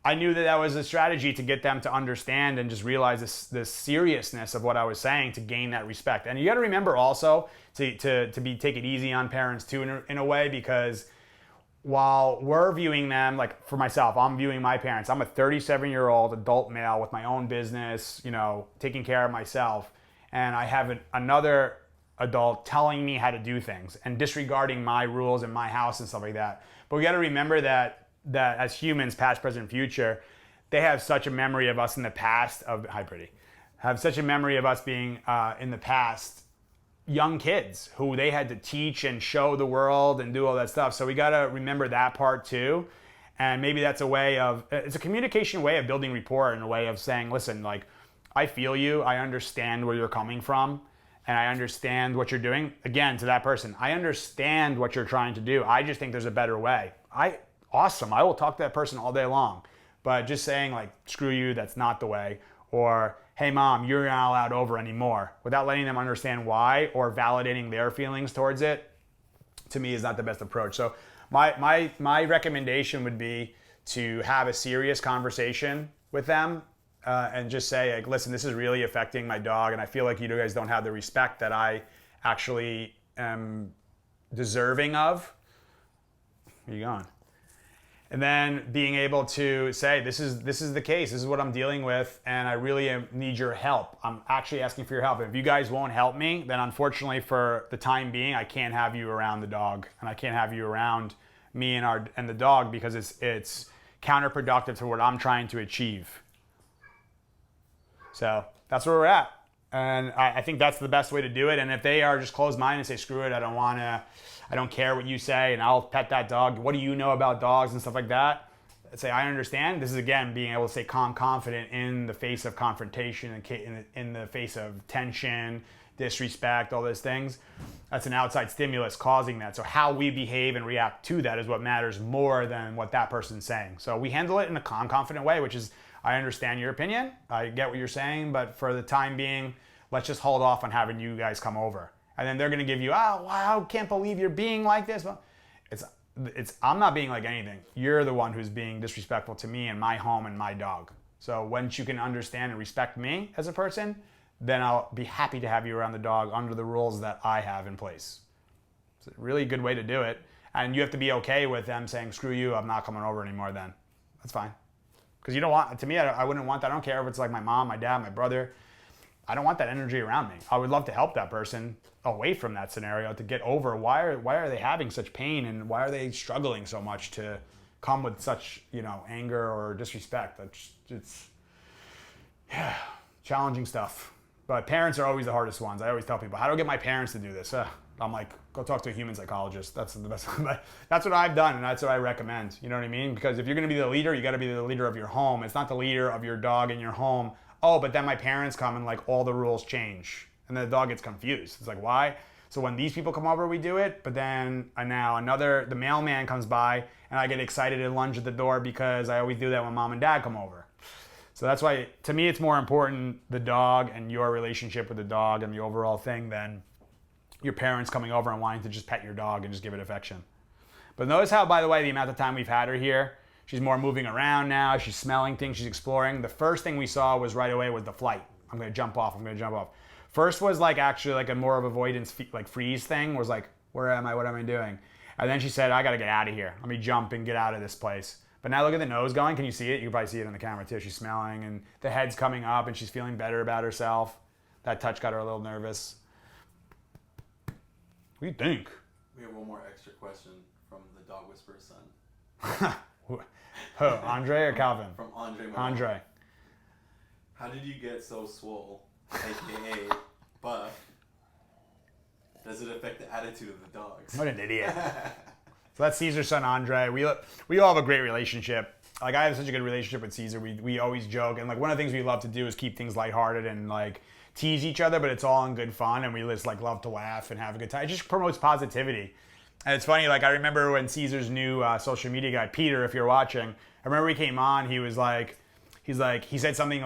I knew that was a strategy to get them to understand and just realize this seriousness of what I was saying to gain that respect. And you got to remember also to take it easy on parents too in a way, because while we're viewing them, like for myself, I'm viewing my parents. I'm a 37-year-old adult male with my own business, taking care of myself. And I have another adult telling me how to do things and disregarding my rules in my house and stuff like that. But we got to remember that as humans, past, present, future, they have such a memory of us in the past have such a memory of us being in the past young kids who they had to teach and show the world and do all that stuff. So we got to remember that part too. And maybe that's it's a communication way of building rapport and a way of saying, listen, like, I feel you. I understand where you're coming from. And I understand what you're doing. Again, to that person, I understand what you're trying to do. I just think there's a better way. Awesome. I will talk to that person all day long. But just saying like, screw you, that's not the way. Or, hey mom, you're not allowed over anymore, without letting them understand why or validating their feelings towards it, to me is not the best approach. So my recommendation would be to have a serious conversation with them and just say, like, listen, this is really affecting my dog, and I feel like you guys don't have the respect that I actually am deserving of. Where are you going? And then being able to say, this is the case, this is what I'm dealing with, and I really need your help. I'm actually asking for your help. If you guys won't help me, then unfortunately for the time being, I can't have you around the dog, and I can't have you around me and the dog, because it's counterproductive to what I'm trying to achieve. So that's where we're at. And I think that's the best way to do it. And if they are just closed-minded and say, screw it, I don't care what you say, and I'll pet that dog. What do you know about dogs and stuff like that? I'd say, I understand. This is, again, being able to stay calm, confident in the face of confrontation, and in the face of tension, disrespect, all those things. That's an outside stimulus causing that. So how we behave and react to that is what matters more than what that person's saying. So we handle it in a calm, confident way, which is, I understand your opinion. I get what you're saying, but for the time being, let's just hold off on having you guys come over. And then they're going to give you, oh, wow, can't believe you're being like this. Well, I'm not being like anything. You're the one who's being disrespectful to me and my home and my dog. So once you can understand and respect me as a person, then I'll be happy to have you around the dog under the rules that I have in place. It's a really good way to do it. And you have to be okay with them saying, screw you, I'm not coming over anymore then. That's fine. Because you don't want, to me, I wouldn't want that. I don't care if it's like my mom, my dad, my brother. I don't want that energy around me. I would love to help that person away from that scenario to get over why are they having such pain, and why are they struggling so much to come with such, anger or disrespect. It's challenging stuff. But parents are always the hardest ones. I always tell people, how do I get my parents to do this? I'm like, go talk to a human psychologist. That's the best. That's what I've done, and that's what I recommend. You know what I mean? Because if you're going to be the leader, you got to be the leader of your home. It's not the leader of your dog in your home. Oh, but then my parents come and like all the rules change, and then the dog gets confused. It's like, why? So when these people come over, we do it. But then now the mailman comes by, and I get excited and lunge at the door because I always do that when mom and dad come over. So that's why, to me, it's more important, the dog and your relationship with the dog and the overall thing, than your parents coming over and wanting to just pet your dog and just give it affection. But notice how, by the way, the amount of time we've had her here, she's more moving around now. She's smelling things. She's exploring. The first thing we saw was right away was the flight. I'm going to jump off. First was actually a more of avoidance, freeze thing. Was like, where am I? What am I doing? And then she said, I got to get out of here. Let me jump and get out of this place. But now look at the nose going. Can you see it? You can probably see it on the camera too. She's smelling, and the head's coming up, and she's feeling better about herself. That touch got her a little nervous. What do you think? We have one more extra question from the dog whisperer's son. Who, Andre or Calvin? From Andre. Andre. How did you get so swole, aka buff? Does it affect the attitude of the dogs? What an idiot. So that's Caesar's son, Andre. We all have a great relationship. I have such a good relationship with Caesar. We always joke, and one of the things we love to do is keep things lighthearted and tease each other, but it's all in good fun, and we just love to laugh and have a good time. It just promotes positivity. And it's funny, I remember when Caesar's new social media guy, Peter, if you're watching, I remember he came on, he said something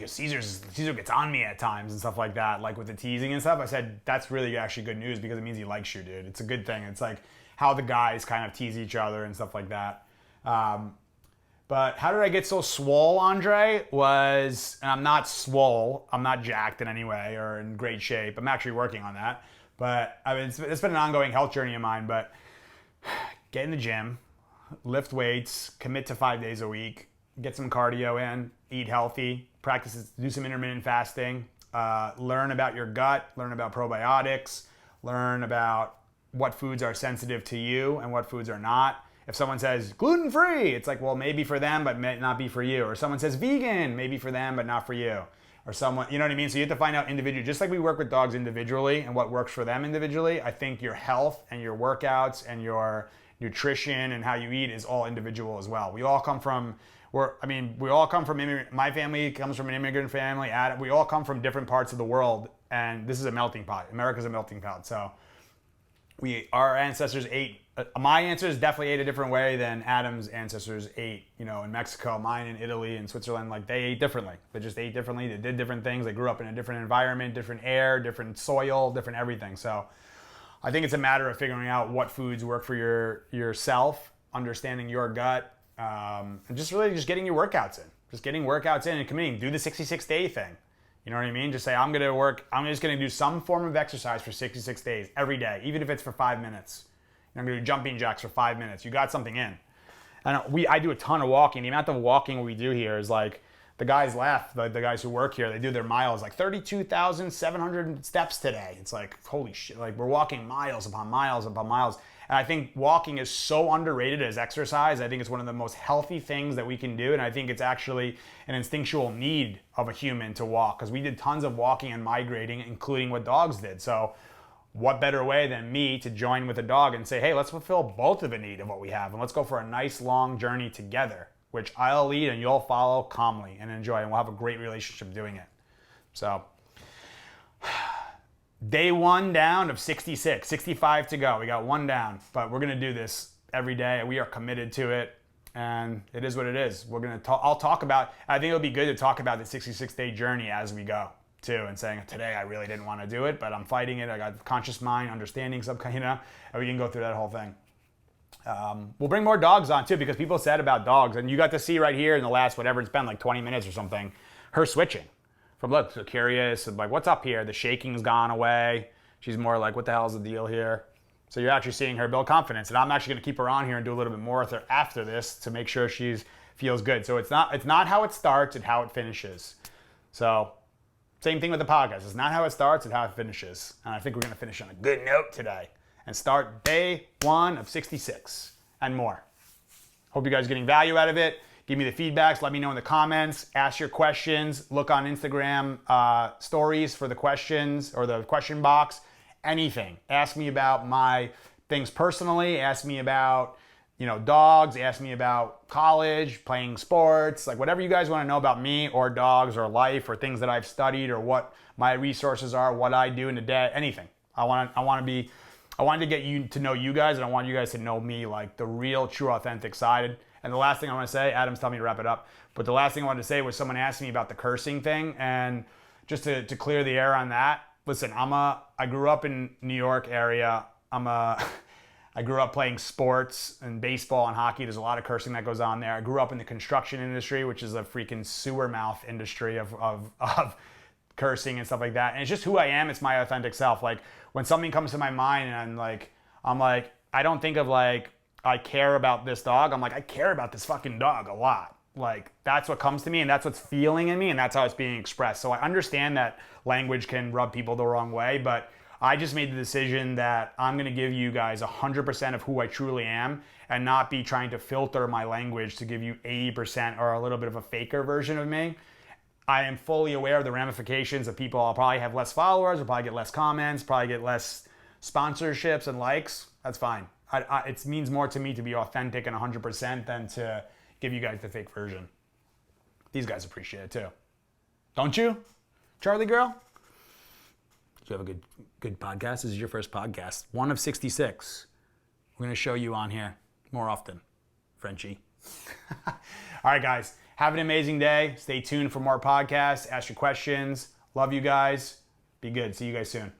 Caesar gets on me at times and stuff like that, with the teasing and stuff. I said, that's really actually good news, because it means he likes you, dude. It's a good thing. It's how the guys kind of tease each other and stuff like that. But how did I get so swole, Andre? And I'm not swole. I'm not jacked in any way or in great shape. I'm actually working on that. But it's been an ongoing health journey of mine. But get in the gym, lift weights, commit to 5 days a week, get some cardio in, eat healthy, do some intermittent fasting, learn about your gut, learn about probiotics, learn about what foods are sensitive to you and what foods are not. If someone says gluten-free, it's well, maybe for them, but may not be for you. Or someone says vegan, maybe for them, but not for you. Or someone, you know what I mean? So you have to find out individually, just like we work with dogs individually and what works for them individually. I think your health and your workouts and your nutrition and how you eat is all individual as well. We all come from, my family comes from an immigrant family. We all come from different parts of the world, and this is a melting pot. America's a melting pot. So our ancestors ate. My ancestors definitely ate a different way than Adam's ancestors ate, in Mexico, mine in Italy and Switzerland. They ate differently. They just ate differently. They did different things. They grew up in a different environment, different air, different soil, different everything. So I think it's a matter of figuring out what foods work for yourself, understanding your gut, and just really getting your workouts in. Just getting workouts in and committing. Do the 66-day thing. You know what I mean? Just say, I'm just going to do some form of exercise for 66 days, every day, even if it's for 5 minutes. I'm going to do jumping jacks for 5 minutes. You got something in. And I do a ton of walking. The amount of walking we do here is like, the guys laugh, the guys who work here, they do their miles, like 32,700 steps today. It's like, holy shit, like we're walking miles upon miles upon miles. And I think walking is so underrated as exercise. I think it's one of the most healthy things that we can do. And I think it's actually an instinctual need of a human to walk, because we did tons of walking and migrating, including what dogs did. So what better way than me to join with a dog and say, hey, let's fulfill both of the need of what we have. And let's go for a nice long journey together, which I'll lead and you'll follow calmly and enjoy. And we'll have a great relationship doing it. So day 1 down of 66, 65 to go. We got 1 down, but we're gonna do this every day. We are committed to it, and it is what it is. We're gonna talk. I'll talk about. I think it'll be good to talk about the 66-day journey as we go too, and saying today I really didn't want to do it, but I'm fighting it. I got conscious mind, understanding some kind, and we can go through that whole thing. We'll bring more dogs on too, because people said about dogs, and you got to see right here in the last whatever it's been, like 20 minutes or something, her switching. From look, so curious, like what's up here? The shaking's gone away. She's more like, what the hell's the deal here? So you're actually seeing her build confidence, and I'm actually going to keep her on here and do a little bit more with her after this to make sure she feels good. So it's not how it starts, it's how it finishes. So same thing with the podcast. It's not how it starts, it's how it finishes. And I think we're going to finish on a good note today and start day 1 of 66 and more. Hope you guys are getting value out of it. Give me the feedbacks. Let me know in the comments. Ask your questions. Look on Instagram stories for the questions or the question box. Anything. Ask me about my things personally. Ask me about, dogs. Ask me about college, playing sports, like whatever you guys want to know about me or dogs or life or things that I've studied or what my resources are, what I do in the day, anything. I wanted to get you to know you guys, and I want you guys to know me, like the real, true, authentic side. And the last thing I want to say, Adam's telling me to wrap it up, but the last thing I wanted to say was someone asked me about the cursing thing, and just to clear the air on that, listen, I grew up in New York area. I grew up playing sports and baseball and hockey. There's a lot of cursing that goes on there. I grew up in the construction industry, which is a freaking sewer mouth industry of cursing and stuff like that. And it's just who I am. It's my authentic self. Like when something comes to my mind and I'm like, I don't think of like, I care about this dog. I'm like, I care about this fucking dog a lot. Like that's what comes to me, and that's what's feeling in me, and that's how it's being expressed. So I understand that language can rub people the wrong way, but I just made the decision that I'm gonna give you guys 100% of who I truly am and not be trying to filter my language to give you 80% or a little bit of a faker version of me. I am fully aware of the ramifications of people. I'll probably have less followers, I'll probably get less comments, probably get less sponsorships and likes. That's fine. It means more to me to be authentic and 100% than to give you guys the fake version. These guys appreciate it too. Don't you, Charlie girl? You have a good podcast. This is your first podcast. 1 of 66. We're going to show you on here more often, Frenchie. All right, guys. Have an amazing day. Stay tuned for more podcasts. Ask your questions. Love you guys. Be good. See you guys soon.